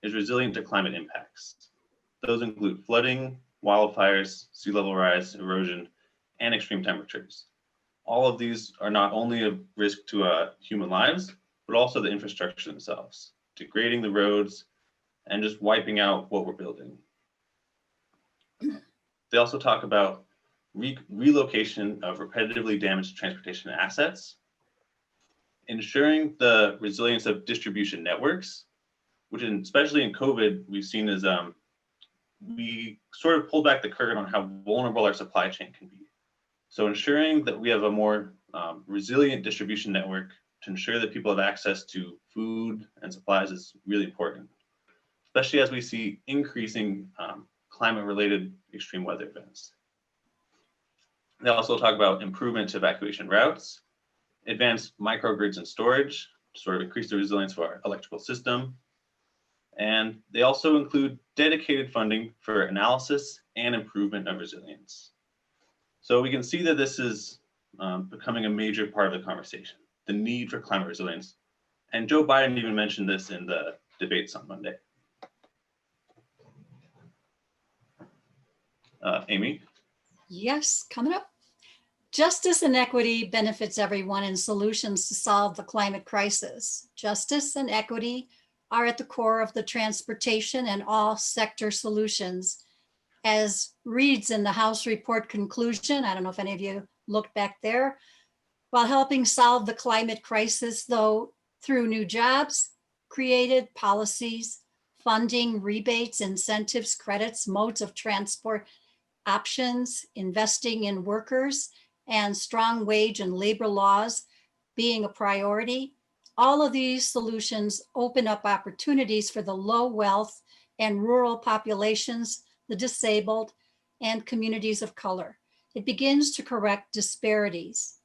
is resilient to climate impacts. Those include flooding, wildfires, sea level rise, erosion, and extreme temperatures. All of these are not only a risk to human lives, but also the infrastructure themselves, degrading the roads and just wiping out what we're building. They also talk about relocation of repetitively damaged transportation assets, ensuring the resilience of distribution networks, which especially in COVID, we've seen as we sort of pulled back the curtain on how vulnerable our supply chain can be. So ensuring that we have a more resilient distribution network to ensure that people have access to food and supplies is really important, especially as we see increasing climate-related extreme weather events. They also talk about improvement to evacuation routes, advanced microgrids and storage to sort of increase the resilience of our electrical system. And they also include dedicated funding for analysis and improvement of resilience. So we can see that this is becoming a major part of the conversation, the need for climate resilience. And Joe Biden even mentioned this in the debates on Monday. Amy? Yes, coming up. Justice and equity benefits everyone in solutions to solve the climate crisis. Justice and equity are at the core of the transportation and all sector solutions. As reads in the House report conclusion, I don't know if any of you looked back there, while helping solve the climate crisis, though, through new jobs created, policies, funding, rebates, incentives, credits, modes of transport, options, investing in workers, and strong wage and labor laws being a priority, all of these solutions open up opportunities for the low wealth and rural populations, the disabled, and communities of color. It begins to correct disparities.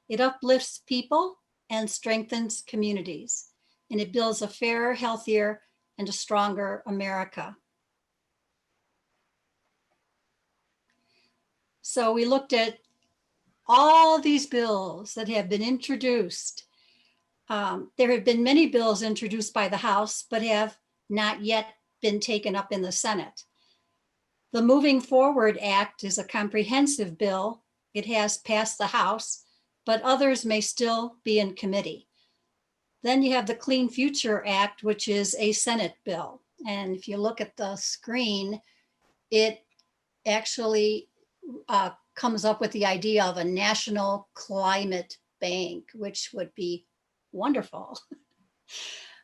It uplifts people and strengthens communities, and it builds a fairer, healthier, and a stronger America. So we looked at all these bills that have been introduced. There have been many bills introduced by the House, but have not yet been taken up in the Senate. The Moving Forward Act is a comprehensive bill. It has passed the House, but others may still be in committee. Then you have the Clean Future Act, which is a Senate bill. And if you look at the screen, it actually comes up with the idea of a national climate bank, which would be wonderful.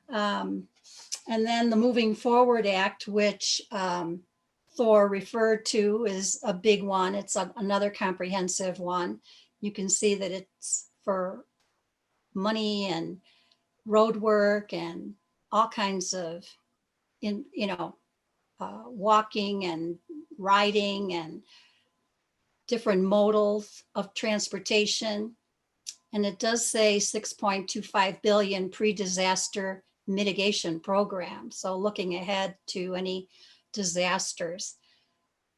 And then the Moving Forward Act, which Thor referred to, is a big one. It's another comprehensive one. You can see that it's for money and road work and all kinds of, walking and riding and different modals of transportation. And it does say 6.25 billion pre-disaster mitigation program. So looking ahead to any disasters.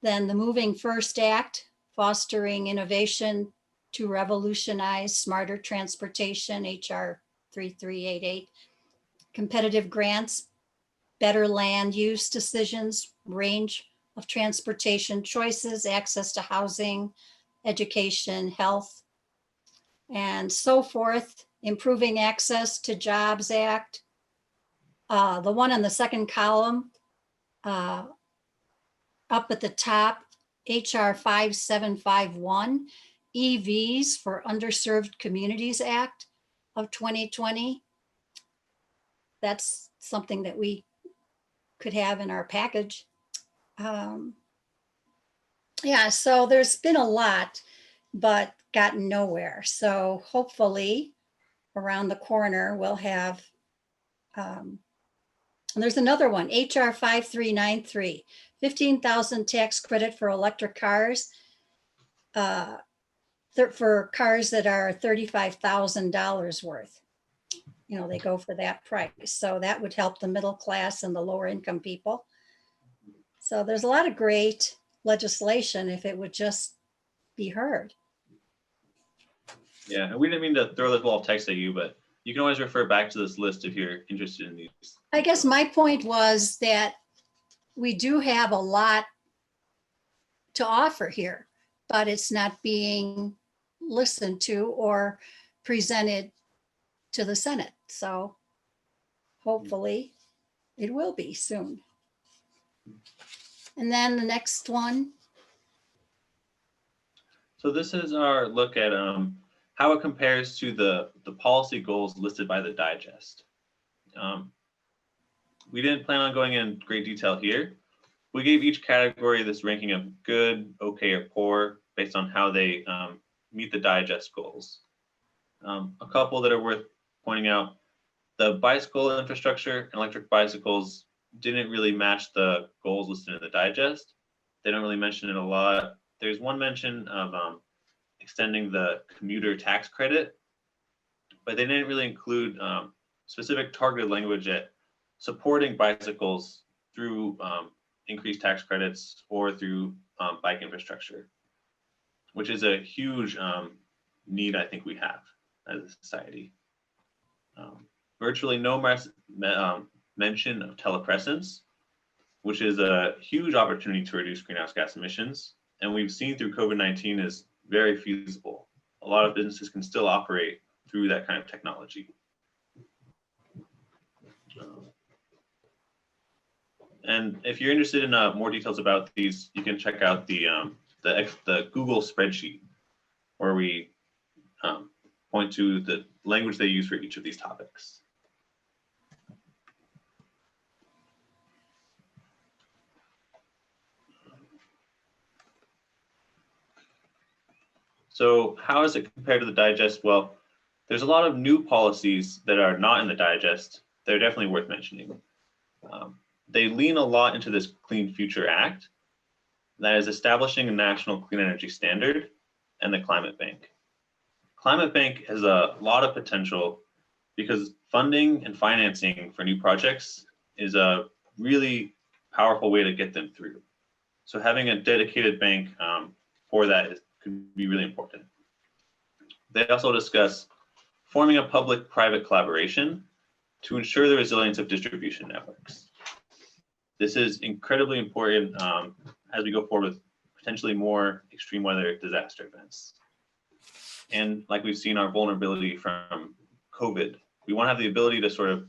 Then the Moving First Act, fostering innovation to revolutionize smarter transportation, HR 3388. Competitive grants, better land use decisions, range of transportation choices, access to housing, education, health, and so forth. Improving access to Jobs Act. The one on the second column, up at the top, HR 5751, EVs for Underserved Communities Act of 2020. That's something that we could have in our package. Yeah, so there's been a lot, but gotten nowhere. So hopefully around the corner we'll have, and there's another one, HR 5393, 15,000 tax credit for electric cars, for cars that are $35,000 worth. They go for that price. So that would help the middle class and the lower income people. So there's a lot of great legislation if it would just be heard. Yeah, and we didn't mean to throw this ball of text at you, but you can always refer back to this list if you're interested in these. I guess my point was that we do have a lot to offer here, but it's not being listened to or presented to the Senate. So hopefully it will be soon. And then the next one. So this is our look at how it compares to the policy goals listed by the digest. We didn't plan on going in great detail here. We gave each category this ranking of good, okay, or poor based on how they meet the digest goals. A couple that are worth pointing out: the bicycle infrastructure and electric bicycles didn't really match the goals listed in the digest. They don't really mention it a lot. There's one mention of extending the commuter tax credit, but they didn't really include specific targeted language at supporting bicycles through increased tax credits or through bike infrastructure, which is a huge need I think we have as a society. Virtually no mention of telepresence, which is a huge opportunity to reduce greenhouse gas emissions. And we've seen through COVID-19 is very feasible. A lot of businesses can still operate through that kind of technology. And if you're interested in more details about these, you can check out the Google spreadsheet, where we point to the language they use for each of these topics. So how does it compare to the digest? Well, there's a lot of new policies that are not in the digest. They're definitely worth mentioning. They lean a lot into this Clean Future Act that is establishing a national clean energy standard and the Climate Bank. Climate Bank has a lot of potential because funding and financing for new projects is a really powerful way to get them through. So having a dedicated bank for that could be really important. They also discuss forming a public-private collaboration to ensure the resilience of distribution networks. This is incredibly important as we go forward with potentially more extreme weather disaster events. And like we've seen our vulnerability from COVID, we want to have the ability to sort of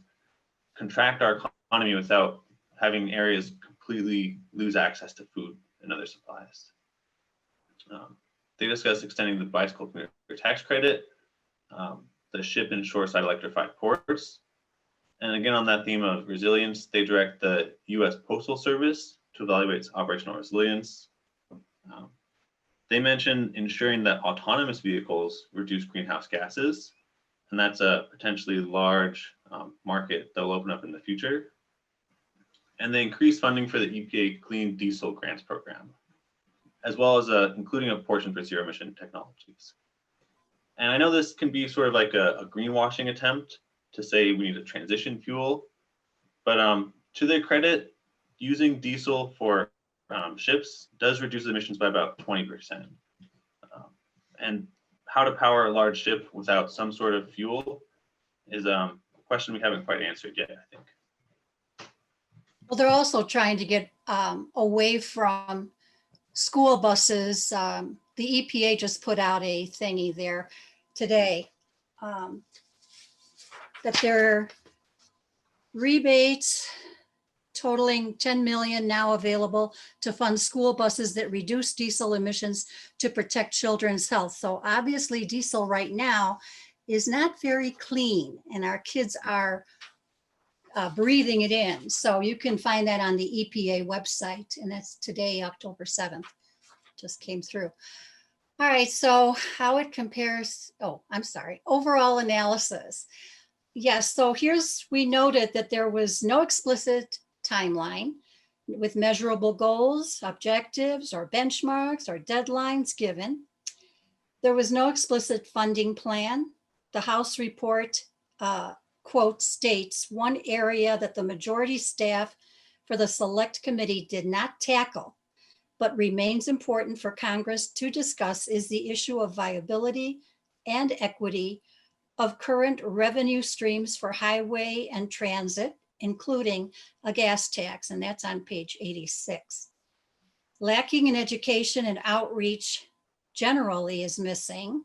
contract our economy without having areas completely lose access to food and other supplies. They discuss extending the bicycle commuter tax credit, the ship and shoreside electrified ports. And again, on that theme of resilience, they direct the US Postal Service to evaluate its operational resilience. They mention ensuring that autonomous vehicles reduce greenhouse gases, and that's a potentially large market that will open up in the future. And they increase funding for the EPA Clean Diesel Grants Program, as well as including a portion for zero emission technologies. And I know this can be sort of like a greenwashing attempt to say we need a transition fuel, but to their credit, using diesel for ships does reduce emissions by about 20%. And how to power a large ship without some sort of fuel is a question we haven't quite answered yet, I think. Well, they're also trying to get away from school buses. The EPA just put out a thingy there today that their rebates totaling 10 million now available to fund school buses that reduce diesel emissions to protect children's health. So obviously diesel right now is not very clean and our kids are breathing it in. So you can find that on the EPA website, and that's today, October 7th, just came through. All right, so how it compares, overall analysis. Yes, so we noted that there was no explicit timeline with measurable goals, objectives, or benchmarks, or deadlines given. There was no explicit funding plan. The House report, quote, states one area that the majority staff for the select committee did not tackle, but remains important for Congress to discuss is the issue of viability and equity of current revenue streams for highway and transit, including a gas tax, and that's on page 86. Lacking in education and outreach generally is missing.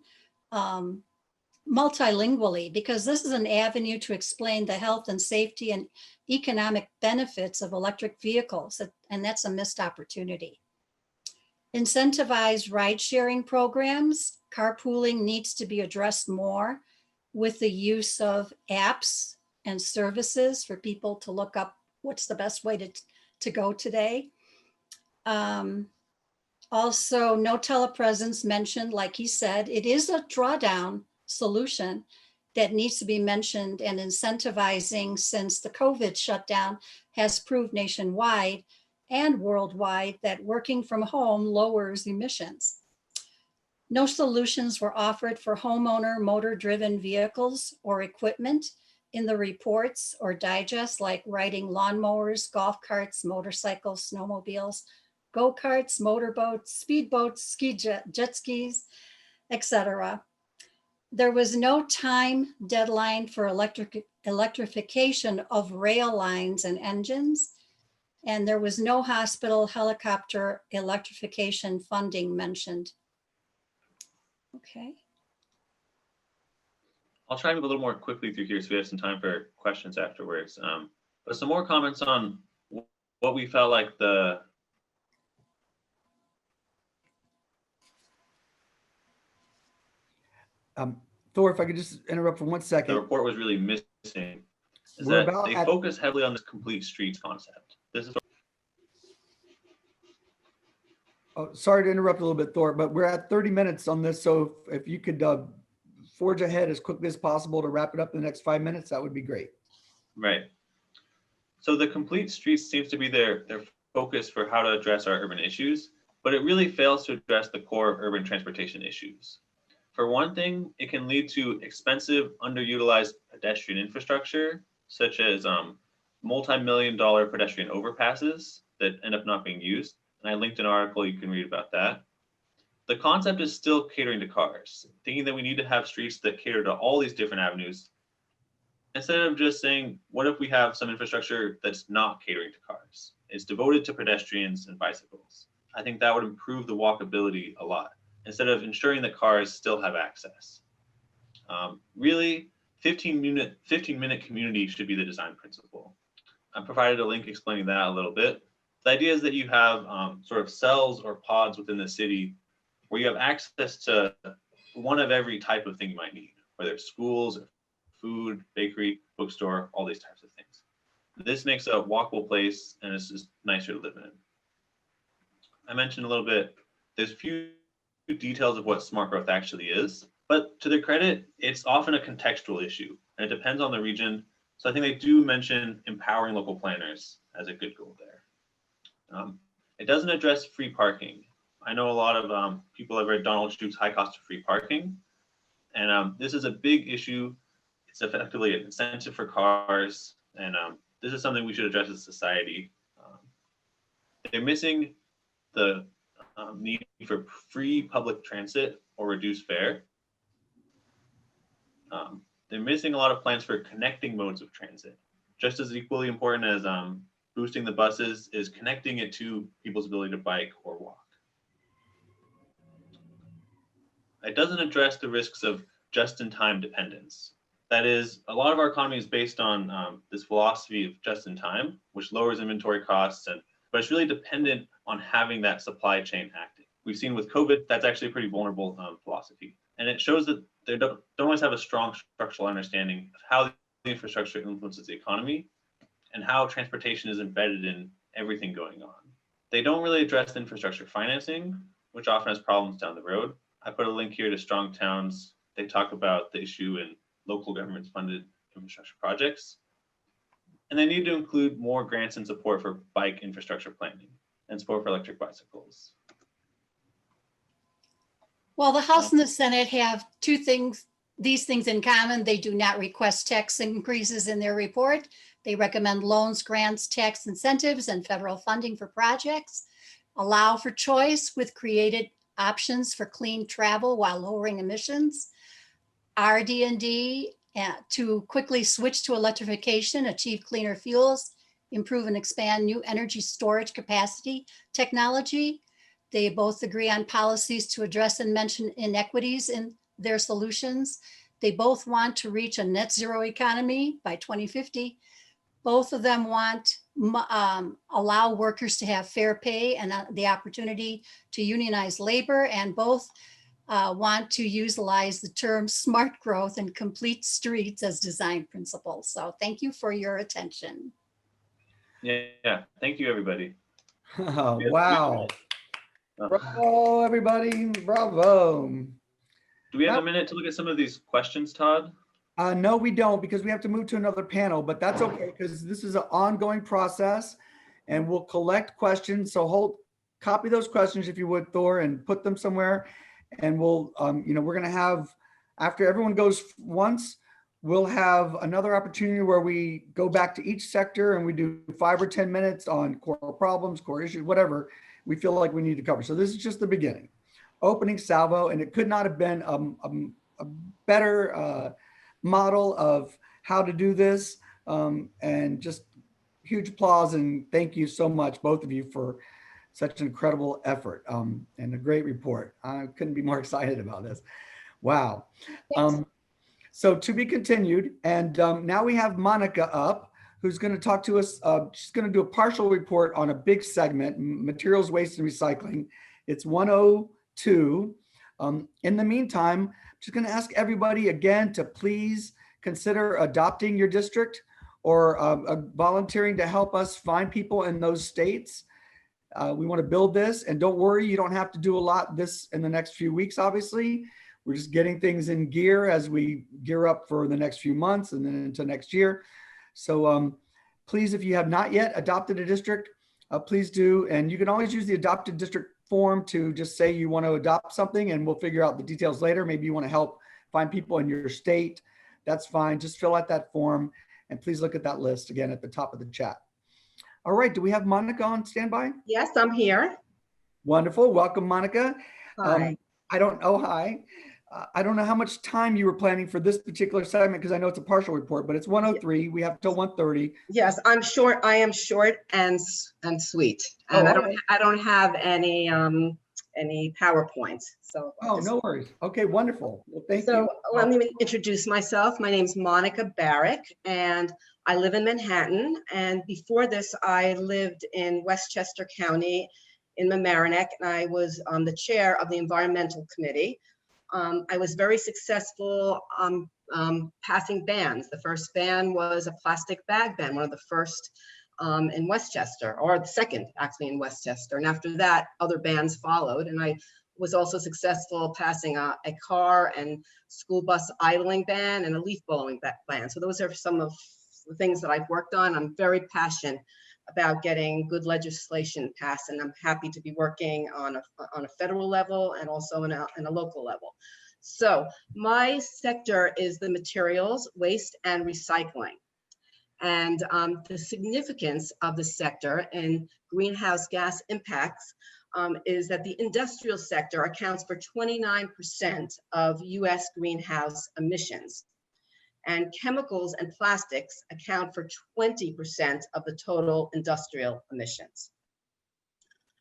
Multilingually, because this is an avenue to explain the health and safety and economic benefits of electric vehicles, and that's a missed opportunity. Incentivize ride-sharing programs. Carpooling needs to be addressed more with the use of apps and services for people to look up what's the best way to go today. Also, no telepresence mentioned, like he said, it is a drawdown solution that needs to be mentioned and incentivizing, since the COVID shutdown has proved nationwide and worldwide that working from home lowers emissions. No solutions were offered for homeowner motor-driven vehicles or equipment in the reports or digests, like riding lawnmowers, golf carts, motorcycles, snowmobiles, go-karts, motorboats, speedboats, jet skis, etc. There was no time deadline for electrification of rail lines and engines, and there was no hospital helicopter electrification funding mentioned. Okay. I'll try to move a little more quickly through here so we have some time for questions afterwards. But some more comments on what we felt like the Thor, if I could just interrupt for 1 second. report was really missing is We're that about they at- focus heavily on this complete streets concept. This is Oh, sorry to interrupt a little bit, Thor, but we're at 30 minutes on this. So if you could forge ahead as quickly as possible to wrap it up in the next 5 minutes, that would be great. right. So the complete streets seems to be their focus for how to address our urban issues, but it really fails to address the core of urban transportation issues. For one thing, it can lead to expensive, underutilized pedestrian infrastructure, such as multi-million-dollar pedestrian overpasses that end up not being used. And I linked an article, you can read about that. the concept is still catering to cars, thinking that we need to have streets that cater to all these different avenues, instead of just saying, what if we have some infrastructure that's not catering to cars? It's devoted to pedestrians and bicycles. I think that would improve the walkability a lot, instead of ensuring that cars still have access. Really, 15-minute community should be the design principle. I provided a link explaining that a little bit. The idea is that you have sort of cells or pods within the city where you have access to one of every type of thing you might need, whether it's schools, or food, bakery, bookstore, all these types of things. This makes a walkable place, and it's just nicer to live in. I mentioned a little bit, there's a few details of what smart growth actually is, but to their credit, it's often a contextual issue, and it depends on the region. So I think they do mention empowering local planners as a good goal there. It doesn't address free parking. I know a lot of people have read Donald Shoups' High Cost of Free Parking, and this is a big issue. It's effectively an incentive for cars, and this is something we should address as a society. They're missing the need for free public transit or reduced fare. They're missing a lot of plans for connecting modes of transit. Just as equally important as boosting the buses is connecting it to people's ability to bike or walk. It doesn't address the risks of just-in-time dependence. That is, a lot of our economy is based on this philosophy of just-in-time, which lowers inventory costs, but it's really dependent on having that supply chain active. We've seen with COVID, that's actually a pretty vulnerable philosophy. And it shows that they don't always have a strong structural understanding of how the infrastructure influences the economy and how transportation is embedded in everything going on. They don't really address the infrastructure financing, which often has problems down the road. I put a link here to Strong Towns. They talk about the issue in local governments funded infrastructure projects. And they need to include more grants and support for bike infrastructure planning and support for electric bicycles. Well, the House and the Senate have these things in common. They do not request tax increases in their report. They recommend loans, grants, tax incentives, and federal funding for projects. Allow for choice with created options for clean travel while lowering emissions. RD&D to quickly switch to electrification, achieve cleaner fuels, improve and expand new energy storage capacity technology. They both agree on policies to address and mention inequities in their solutions. They both want to reach a net zero economy by 2050. Both of them want allow workers to have fair pay and the opportunity to unionize labor, and both want to utilize the term smart growth and complete streets as design principles. So thank you for your attention. Yeah, thank you, everybody. Oh, wow. Bravo, everybody. Bravo. Do we have a minute to look at some of these questions, Todd? No, we don't, because we have to move to another panel, but that's okay, because this is an ongoing process and we'll collect questions. So copy those questions if you would, Thor, and put them somewhere. And we'll, we're going to have, after everyone goes once, we'll have another opportunity where we go back to each sector and we do 5 or 10 minutes on core problems, core issues, whatever we feel like we need to cover. So this is just the beginning, opening salvo, and it could not have been a better model of how to do this. And just huge applause and thank you so much, both of you, for such an incredible effort and a great report. I couldn't be more excited about this. Wow. So to be continued. And now we have Monica up, who's going to talk to us. She's going to do a partial report on a big segment, materials, waste, and recycling. It's 102. In the meantime, I'm just going to ask everybody again to please consider adopting your district or volunteering to help us find people in those states. We want to build this, and don't worry, you don't have to do a lot this in the next few weeks, obviously. We're just getting things in gear as we gear up for the next few months and then into next year. So please, if you have not yet adopted a district, please do. And you can always use the adopted district form to just say you want to adopt something, and we'll figure out the details later. Maybe you want to help find people in your state. That's fine. Just fill out that form, and please look at that list again at the top of the chat. All right, do we have Monica on standby? Yes, I'm here. Wonderful. Welcome, Monica. Hi. I don't know. Hi. I don't know how much time you were planning for this particular segment because I know it's a partial report, but it's 1:03. We have till 1:30. Yes, I'm short. I am short and sweet, and Oh, all right. I don't have any PowerPoints. So Oh, no worries. Okay, wonderful. Well, thank you. So let me introduce myself. My name is Monica Barrick, and I live in Manhattan. And before this, I lived in Westchester County in Mamaroneck, and I was the chair of the Environmental Committee. I was very successful passing bans. The first ban was a plastic bag ban, one of the first in Westchester, or the second actually in Westchester. And after that, other bans followed. And I was also successful passing a car and school bus idling ban and a leaf blowing ban. So those are some of the things that I've worked on. I'm very passionate about getting good legislation passed, and I'm happy to be working on a federal level and also in a local level. So my sector is the materials, waste, and recycling. And the significance of the sector in greenhouse gas impacts is that the industrial sector accounts for 29% of US greenhouse emissions. And chemicals and plastics account for 20% of the total industrial emissions.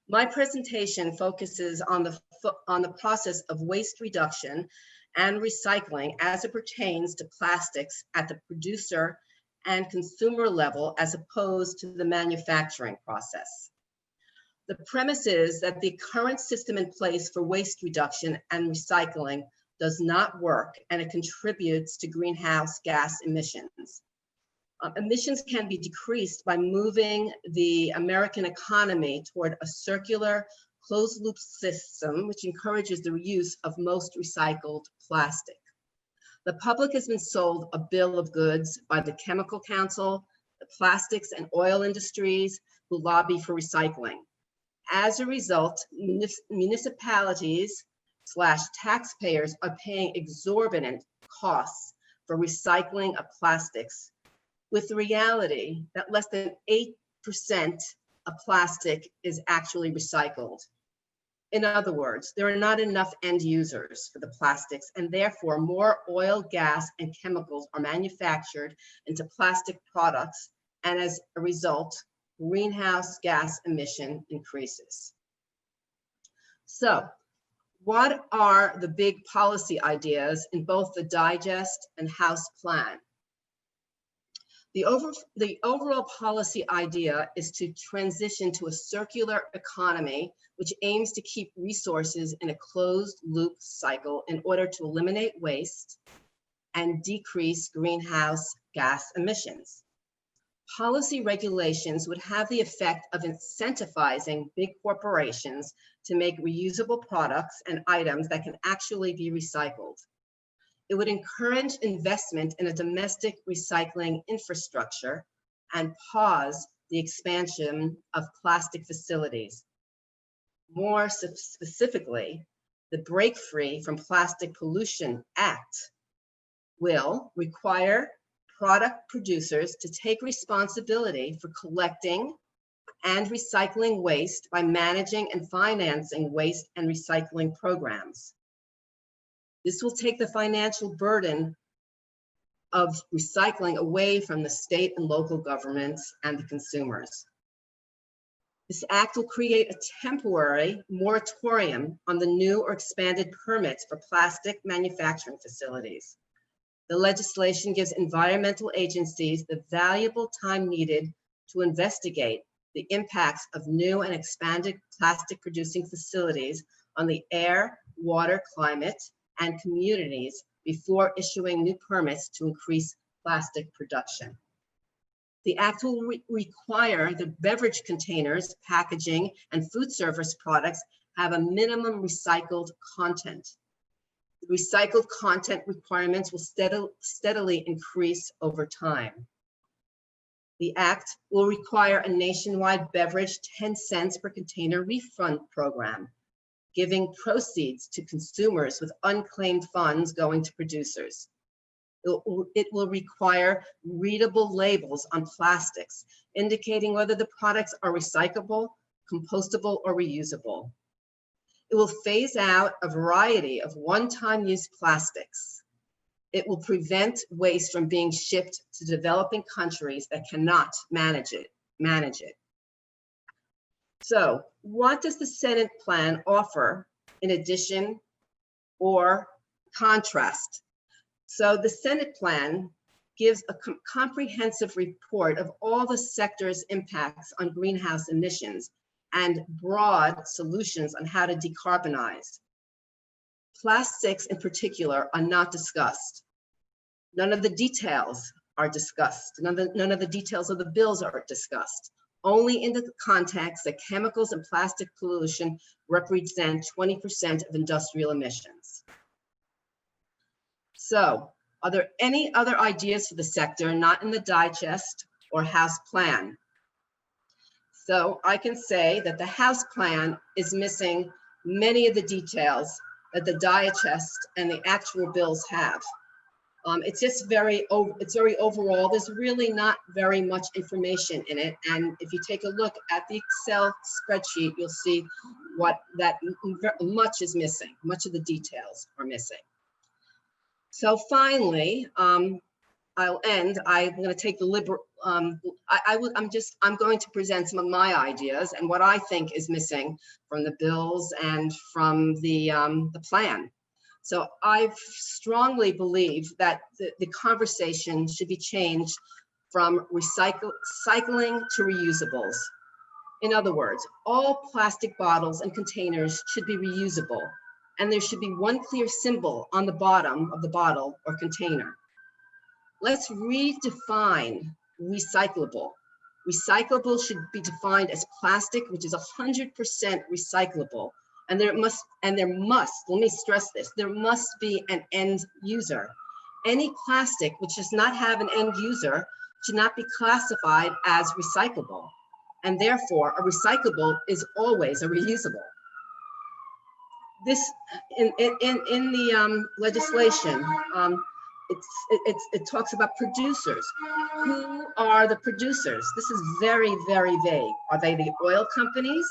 My presentation focuses on the process of waste reduction and recycling as it pertains to plastics at the producer and consumer level as opposed to the manufacturing process. The premise is that the current system in place for waste reduction and recycling does not work, and it contributes to greenhouse gas emissions. Emissions can be decreased by moving the American economy toward a circular closed loop system, which encourages the reuse of most recycled plastic. The public has been sold a bill of goods by the Chemical Council, the plastics and oil industries who lobby for recycling. As a result, municipalities / taxpayers are paying exorbitant costs for recycling of plastics, with the reality that less than 8% of plastic is actually recycled. In other words, there are not enough end users for the plastics, and therefore more oil, gas, and chemicals are manufactured into plastic products, and as a result, greenhouse gas emission increases. So, what are the big policy ideas in both the digest and House plan? The overall policy idea is to transition to a circular economy which aims to keep resources in a closed loop cycle in order to eliminate waste and decrease greenhouse gas emissions. Policy regulations would have the effect of incentivizing big corporations to make reusable products and items that can actually be recycled. It would encourage investment in a domestic recycling infrastructure and pause the expansion of plastic facilities. More specifically, the Break Free from Plastic Pollution Act will require product producers to take responsibility for collecting and recycling waste by managing and financing waste and recycling programs. This will take the financial burden of recycling away from the state and local governments and the consumers. This act will create a temporary moratorium on the new or expanded permits for plastic manufacturing facilities. The legislation gives environmental agencies the valuable time needed to investigate the impacts of new and expanded plastic producing facilities on the air, water, climate, and communities before issuing new permits to increase plastic production. The act will require the beverage containers, packaging, and food service products have a minimum recycled content. The recycled content requirements will steadily increase over time. The act will require a nationwide beverage 10 cents per container refund program, giving proceeds to consumers with unclaimed funds going to producers. It will require readable labels on plastics, indicating whether the products are recyclable, compostable, or reusable. It will phase out a variety of one-time use plastics. It will prevent waste from being shipped to developing countries that cannot manage it. So what does the Senate plan offer in addition or contrast? So the Senate plan gives a comprehensive report of all the sector's impacts on greenhouse emissions and broad solutions on how to decarbonize. Plastics in particular are not discussed. None of the details are discussed. None of the details of the bills are discussed. Only in the context that chemicals and plastic pollution represent 20% of industrial emissions. So, are there any other ideas for the sector not in the digest or House plan? So I can say that the House plan is missing many of the details that the digest and the actual bills have. It's just very overall. There's really not very much information in it. And if you take a look at the Excel spreadsheet, you'll see much is missing. Much of the details are missing. So finally, I'll end. I'm going to take the I'm going to present some of my ideas and what I think is missing from the bills and from the plan. So I strongly believe that the conversation should be changed from recycling to reusables. In other words, all plastic bottles and containers should be reusable, and there should be one clear symbol on the bottom of the bottle or container. Let's redefine recyclable. Recyclable should be defined as plastic, which is 100% recyclable. And there must, let me stress this, there must be an end user. Any plastic which does not have an end user should not be classified as recyclable. And therefore, a recyclable is always a reusable. This, in the legislation, it talks about producers. Who are the producers? This is very, very vague. Are they the oil companies?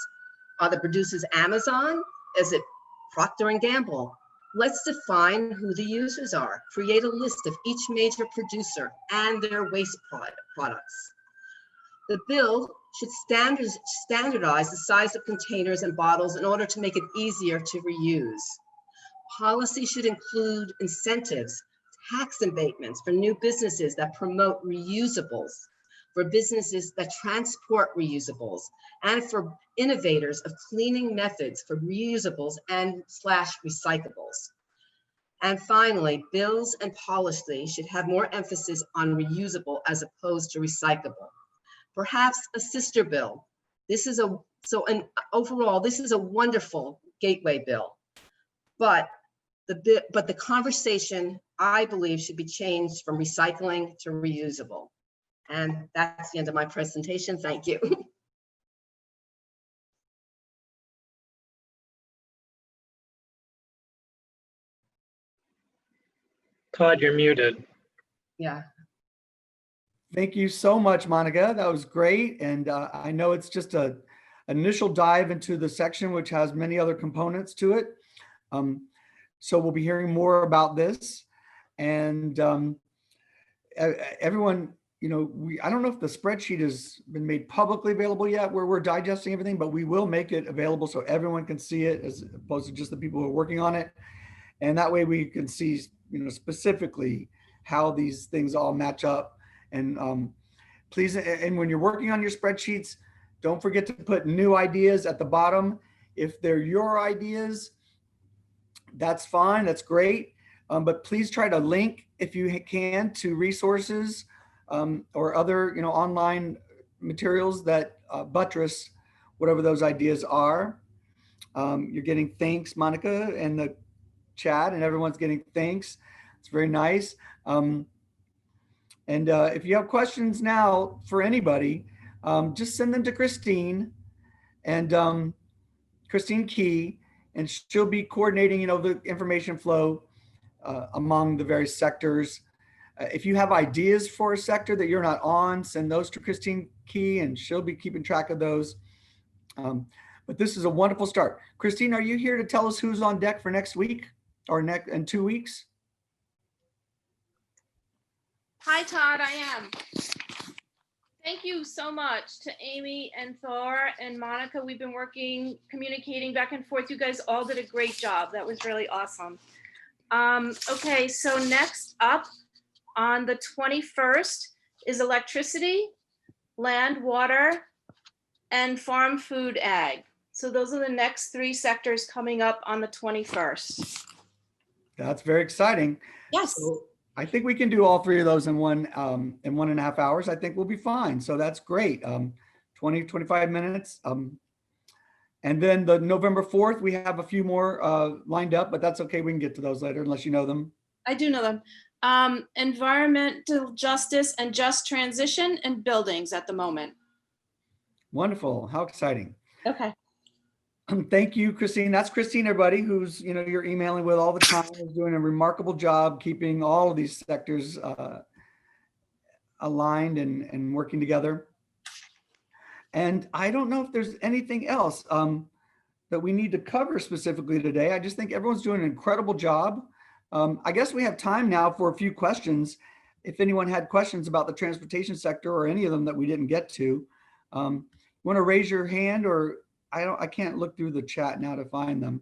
Are the producers Amazon? Is it Procter & Gamble? Let's define who the users are. Create a list of each major producer and their waste products. The bill should standardize the size of containers and bottles in order to make it easier to reuse. Policy should include incentives, tax abatements for new businesses that promote reusables, for businesses that transport reusables, and for innovators of cleaning methods for reusables and /recyclables. And finally, bills and policy should have more emphasis on reusable as opposed to recyclable. Perhaps a sister bill. Overall, this is a wonderful gateway bill, but the conversation, I believe, should be changed from recycling to reusable. And that's the end of my presentation. Thank you. Todd, you're muted. Yeah. Thank you so much, Monica. That was great. And I know it's just an initial dive into the section, which has many other components to it. So we'll be hearing more about this. And everyone, I don't know if the spreadsheet has been made publicly available yet where we're digesting everything, but we will make it available so everyone can see it as opposed to just the people who are working on it. And that way we can see, specifically how these things all match up. And please, and when you're working on your spreadsheets, don't forget to put new ideas at the bottom. If they're your ideas, that's fine, that's great. But please try to link, if you can, to resources or other online materials that buttress whatever those ideas are. You're getting thanks, Monica, and the chat, and everyone's getting thanks. It's very nice. And if you have questions now for anybody, just send them to Christine and Christine Key, and she'll be coordinating, the information flow among the various sectors. If you have ideas for a sector that you're not on, send those to Christine Key, and she'll be keeping track of those. But this is a wonderful start. Christine, are you here to tell us who's on deck for next week or in 2 weeks? Hi, Todd, I am. Thank you so much to Amy and Thor and Monica. We've been communicating back and forth. You guys all did a great job. That was really awesome. Okay, so next up on the 21st is electricity, land, water, and farm food ag. So those are the next 3 sectors coming up on the 21st. That's very exciting. Yes. So I think we can do all 3 of those in 1.5 hours. I think we'll be fine. So that's great. 25 minutes. And then the November 4th, we have a few more lined up, but that's okay. We can get to those later unless you know them. I do know them. Environmental justice and just transition and buildings at the moment. Wonderful. How exciting. Okay. Thank you, Christine. That's Christine, everybody, who's, you're emailing with all the time, is doing a remarkable job keeping all of these sectors aligned and working together. And I don't know if there's anything else that we need to cover specifically today. I just think everyone's doing an incredible job. I guess we have time now for a few questions. If anyone had questions about the transportation sector or any of them that we didn't get to, want to raise your hand, or I can't look through the chat now to find them,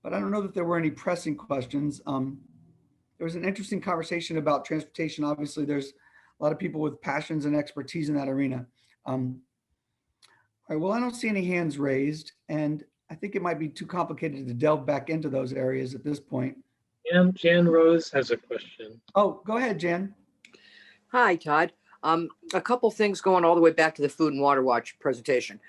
but I don't know that there were any pressing questions. There was an interesting conversation about transportation. Obviously, there's a lot of people with passions and expertise in that arena. All right, well, I don't see any hands raised, and I think it might be too complicated to delve back into those areas at this point. Jan Rose has a question. Oh, go ahead, Jan. Hi, Todd. A couple things going all the way back to the Food and Water Watch presentation.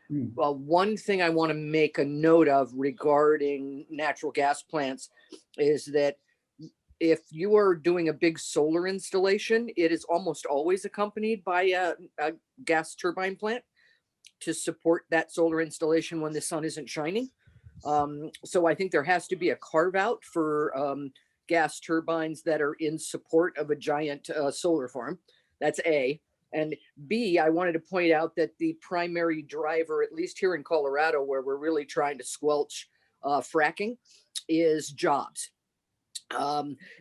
Well, one thing I want to make a note of regarding natural gas plants is that if you are doing a big solar installation, it is almost always accompanied by a gas turbine plant to support that solar installation when the sun isn't shining. So I think there has to be a carve out for gas turbines that are in support of a giant solar farm. That's A. And B, I wanted to point out that the primary driver, at least here in Colorado, where we're really trying to squelch fracking, is jobs.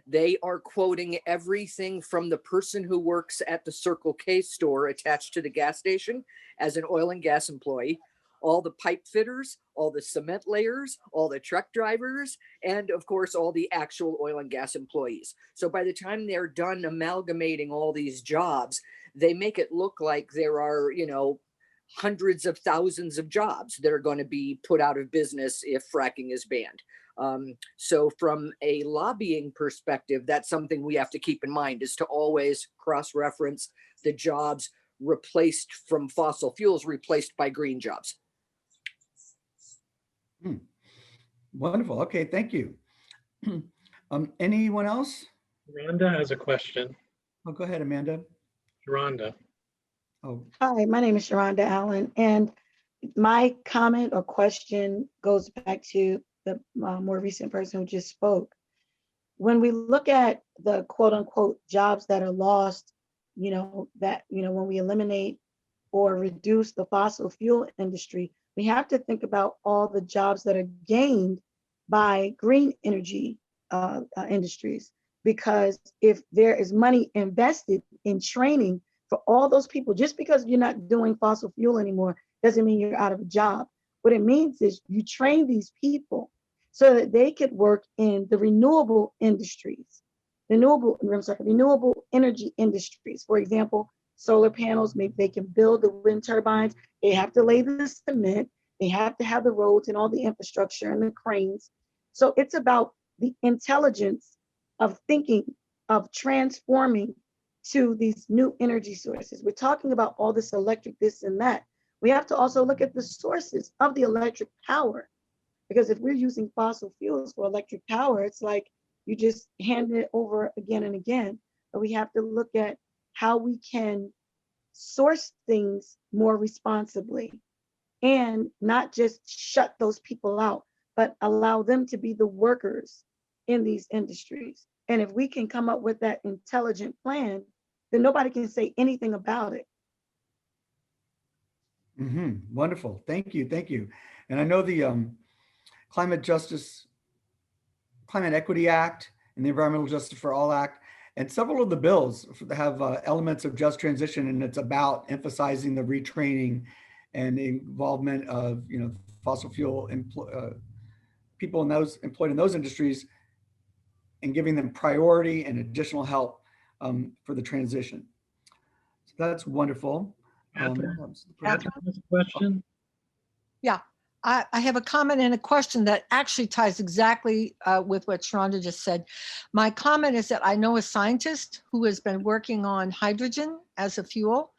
They are quoting everything from the person who works at the Circle K store attached to the gas station as an oil and gas employee, all the pipe fitters, all the cement layers, all the truck drivers, and of course, all the actual oil and gas employees. So by the time they're done amalgamating all these jobs, they make it look like there are, hundreds of thousands of jobs that are going to be put out of business if fracking is banned. So from a lobbying perspective, that's something we have to keep in mind, is to always cross-reference the jobs replaced from fossil fuels replaced by green jobs. Wonderful. Okay, thank you. Anyone else? Rhonda has a question. Oh, go ahead, Amanda. Rhonda. Oh, Hi, my name is Sharonda Allen, and my comment or question goes back to the more recent person who just spoke. When we look at the quote unquote jobs that are lost, when we eliminate or reduce the fossil fuel industry, we have to think about all the jobs that are gained by green energy industries. Because if there is money invested in training for all those people, just because you're not doing fossil fuel anymore, doesn't mean you're out of a job. What it means is you train these people so that they could work in the renewable industries, renewable energy industries. For example, solar panels, maybe they can build the wind turbines. They have to lay the cement. They have to have the roads and all the infrastructure and the cranes. So it's about the intelligence of thinking, of transforming to these new energy sources. We're talking about all this electric, this and that. We have to also look at the sources of the electric power, because if we're using fossil fuels for electric power, it's like you just hand it over again and again. But we have to look at how we can source things more responsibly and not just shut those people out, but allow them to be the workers in these industries. And if we can come up with that intelligent plan, then nobody can say anything about it. Wonderful. Thank you. Thank you. And I know the Climate Justice, Climate Equity Act and the Environmental Justice for All Act, and several of the bills have elements of just transition, and it's about emphasizing the retraining and the involvement of, you know, fossil fuel people in those employed in those industries, and giving them priority and additional help for the transition. So that's wonderful. Catherine has a question. Yeah, I have a comment and a question that actually ties exactly with what Sharonda just said. My comment is that I know a scientist who has been working on hydrogen as a fuel,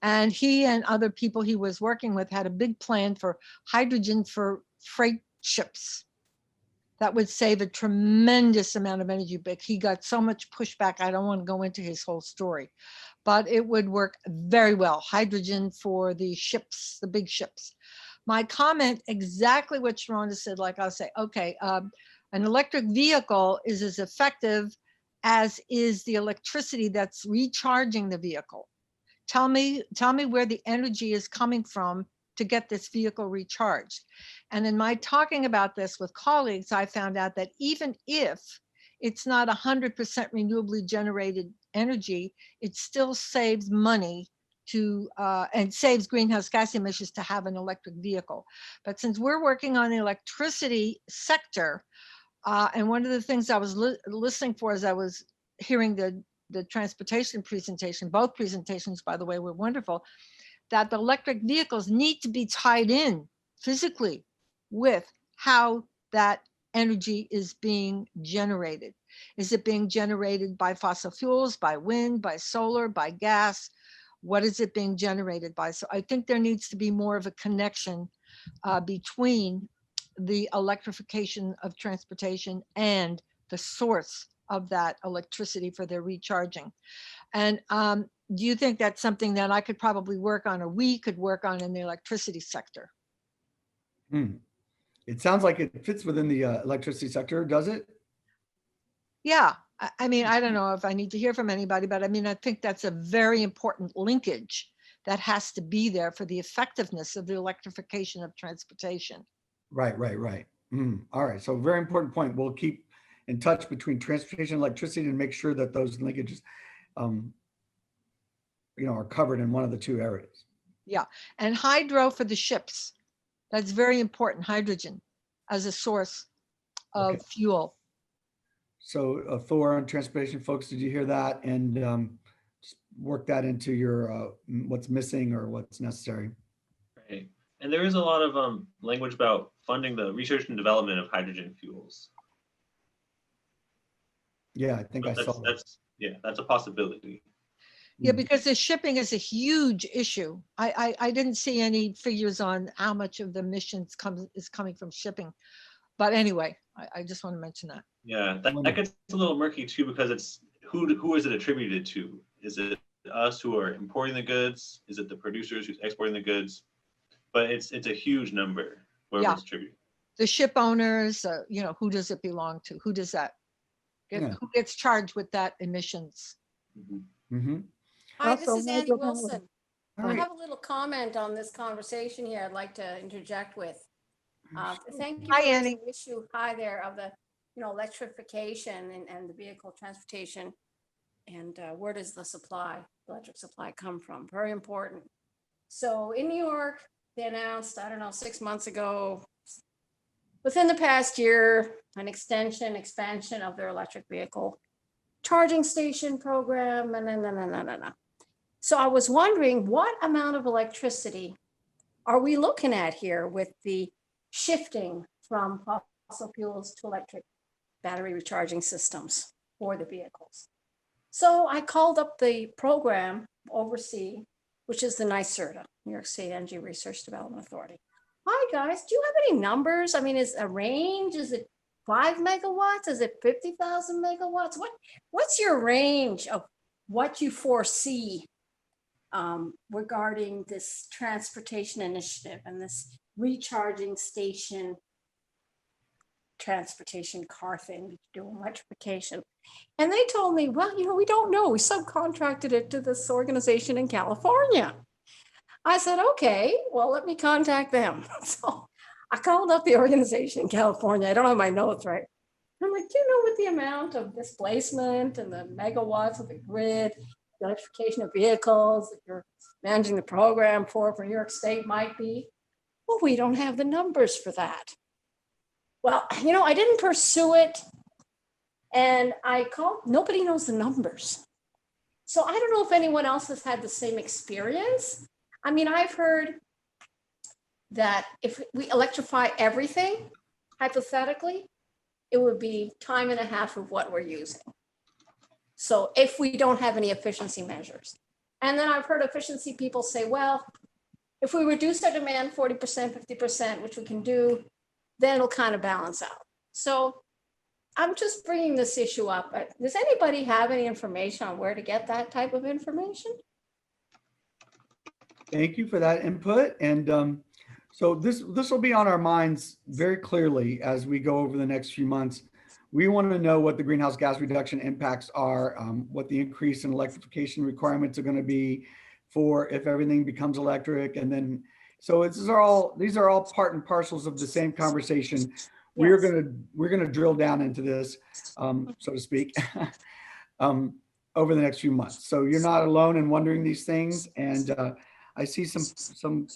and he and other people he was working with had a big plan for hydrogen for freight ships. That would save a tremendous amount of energy, but he got so much pushback. I don't want to go into his whole story, but it would work very well. Hydrogen for the ships, the big ships. My comment, exactly what Sharonda said, like I'll say, okay, an electric vehicle is as effective as is the electricity that's recharging the vehicle. Tell me where the energy is coming from to get this vehicle recharged. And in my talking about this with colleagues, I found out that even if it's not 100% renewably generated energy, it still saves money to and saves greenhouse gas emissions to have an electric vehicle. But since we're working on the electricity sector, and one of the things I was listening for as I was hearing the transportation presentation, both presentations, by the way, were wonderful, that the electric vehicles need to be tied in physically with how that energy is being generated. Is it being generated by fossil fuels, by wind, by solar, by gas? What is it being generated by? So I think there needs to be more of a connection between the electrification of transportation and the source of that electricity for their recharging. And do you think that's something that I could probably work on, or we could work on in the electricity sector? It sounds like it fits within the electricity sector, does it? Yeah, I mean, I don't know if I need to hear from anybody, but I mean, I think that's a very important linkage that has to be there for the effectiveness of the electrification of transportation. Right. All right, so very important point. We'll keep in touch between transportation and electricity and make sure that those linkages you know, are covered in one of the two areas. Yeah, and hydro for the ships. That's very important, hydrogen as a source of fuel. So Thor and transportation folks, did you hear that? And just work that into your what's missing or what's necessary. Right. And there is a lot of language about funding the research and development of hydrogen fuels. Yeah, I think I saw that. That's a possibility. Yeah, because the shipping is a huge issue. I didn't see any figures on how much of the emissions is coming from shipping. But anyway, I just want to mention that. Yeah, that gets a little murky too, because it's who is it attributed to? Is it us who are importing the goods? Is it the producers who's exporting the goods? But it's a huge number where it's attributed. The ship owners, you know, who does it belong to? Who does that? Who gets charged with that emissions? Hi, this is Andy Wilson. I have a little comment on this conversation here I'd like to interject with. Thank you for the issue there of the, you know, electrification and the vehicle transportation, and where does the electric supply come from? Very important. So in New York, they announced, I don't know, 6 months ago, within the past year, an expansion of their electric vehicle charging station program, and So I was wondering, what amount of electricity are we looking at here with the shifting from fossil fuels to electric battery recharging systems for the vehicles? So I called up the program oversee, which is the NYSERDA, New York State Energy Research Development Authority. Hi guys, do you have any numbers? I mean, is a range? Is it 5 megawatts? Is it 50,000 megawatts? What's your range of what you foresee regarding this transportation initiative and this recharging station transportation car thing, doing electrification? And they told me, well, you know, we don't know. We subcontracted it to this organization in California. I said, okay, well, let me contact them. So I called up the organization in California. I don't have my notes right. I'm like, do you know what the amount of displacement and the megawatts of the grid, the electrification of vehicles that you're managing the program for New York State might be? Well, we don't have the numbers for that. Well, I didn't pursue it. And I called, nobody knows the numbers. So I don't know if anyone else has had the same experience. I mean, I've heard that if we electrify everything, hypothetically, it would be time and a half of what we're using. So if we don't have any efficiency measures. And then I've heard efficiency people say, well, if we reduce our demand 40%, 50%, which we can do, then it'll kind of balance out. So I'm just bringing this issue up. Does anybody have any information on where to get that type of information? Thank you for that input. And so this will be on our minds very clearly as we go over the next few months. We want to know what the greenhouse gas reduction impacts are, what the increase in electrification requirements are going to be for if everything becomes electric. And then, so these are all part and parcels of the same conversation. Yes. We're gonna drill down into this, so to speak, over the next few months. So you're not alone in wondering these things. And I see some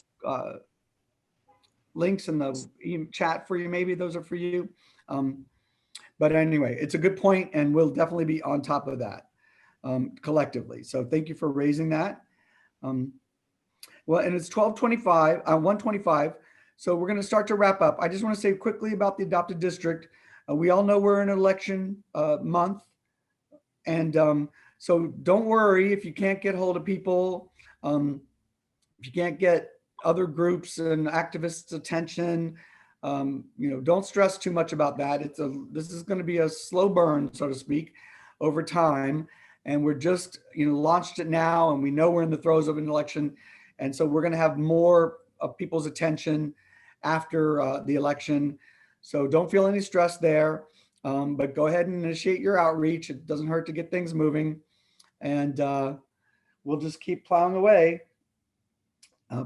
links in the chat for you. Maybe those are for you. But anyway, it's a good point, and we'll definitely be on top of that collectively. So thank you for raising that. Well, and it's 1:25. So we're going to start to wrap up. I just want to say quickly about the adopted district. We all know we're in an election month. And so don't worry if you can't get hold of people, if you can't get other groups and activists' attention, don't stress too much about that. This is going to be a slow burn, so to speak, over time. And we're just, launched it now, and we know we're in the throes of an election. And so we're going to have more of people's attention after the election. So don't feel any stress there, but go ahead and initiate your outreach. It doesn't hurt to get things moving, and we'll just keep plowing away.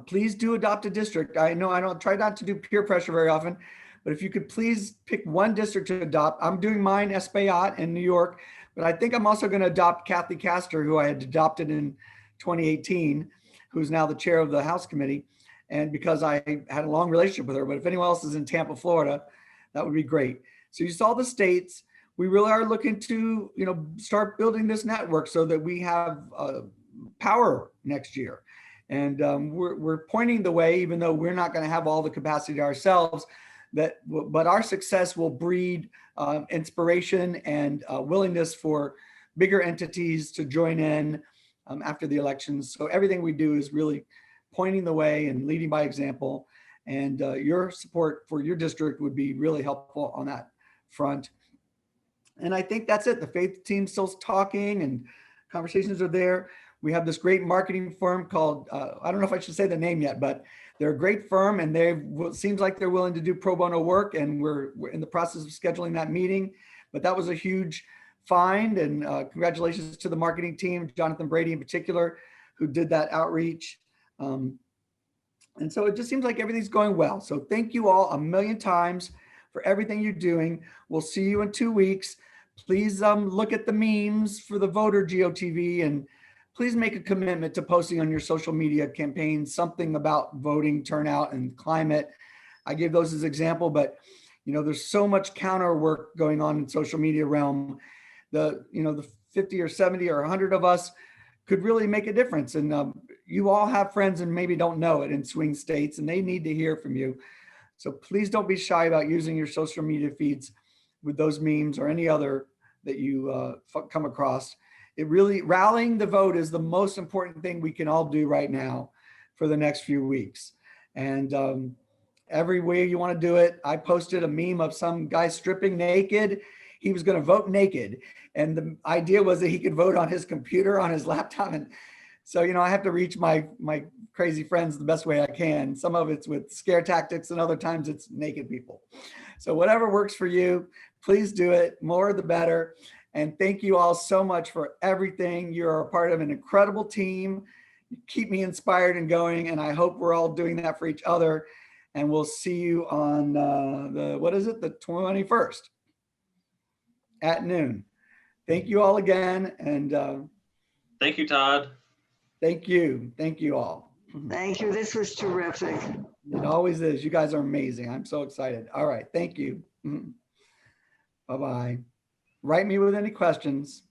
Please do adopt a district. I know I don't try not to do peer pressure very often, but if you could please pick one district to adopt. I'm doing mine, Espaillat in New York, but I think I'm also going to adopt Kathy Castor, who I had adopted in 2018, who's now the chair of the House Committee. And because I had a long relationship with her, but if anyone else is in Tampa, Florida, that would be great. So you saw the states. We really are looking to, start building this network so that we have power next year. And we're pointing the way, even though we're not going to have all the capacity ourselves, but our success will breed inspiration and willingness for bigger entities to join in after the elections. So everything we do is really pointing the way and leading by example. And your support for your district would be really helpful on that front. And I think that's it. The faith team's still talking and conversations are there. We have this great marketing firm called, I don't know if I should say the name yet, but they're a great firm, and seems like they're willing to do pro bono work, and we're in the process of scheduling that meeting. But that was a huge find, and congratulations to the marketing team, Jonathan Brady in particular, who did that outreach. And so it just seems like everything's going well. So thank you all a million times for everything you're doing. We'll see you in 2 weeks. Please look at the memes for the voter GOTV, and please make a commitment to posting on your social media campaigns something about voting turnout and climate. I gave those as example, but there's so much counter work going on in social media realm. The 50 or 70 or 100 of us could really make a difference. And you all have friends and maybe don't know it in swing states, and they need to hear from you. So please don't be shy about using your social media feeds with those memes or any other that you come across. It really, rallying the vote is the most important thing we can all do right now for the next few weeks. And every way you want to do it, I posted a meme of some guy stripping naked. He was going to vote naked. And the idea was that he could vote on his computer, on his laptop. And so, I have to reach my crazy friends the best way I can. Some of it's with scare tactics, and other times it's naked people. So whatever works for you, please do it. More the better. And thank you all so much for everything. You're a part of an incredible team. keep me inspired and going. And I hope we're all doing that for each other. And we'll see you on the 21st at noon. Thank you all again. And thank you, Todd. Thank you. Thank you all. Thank you. This was terrific. It always is. You guys are amazing. I'm so excited. All right. Thank you. Bye-bye. Write me with any questions.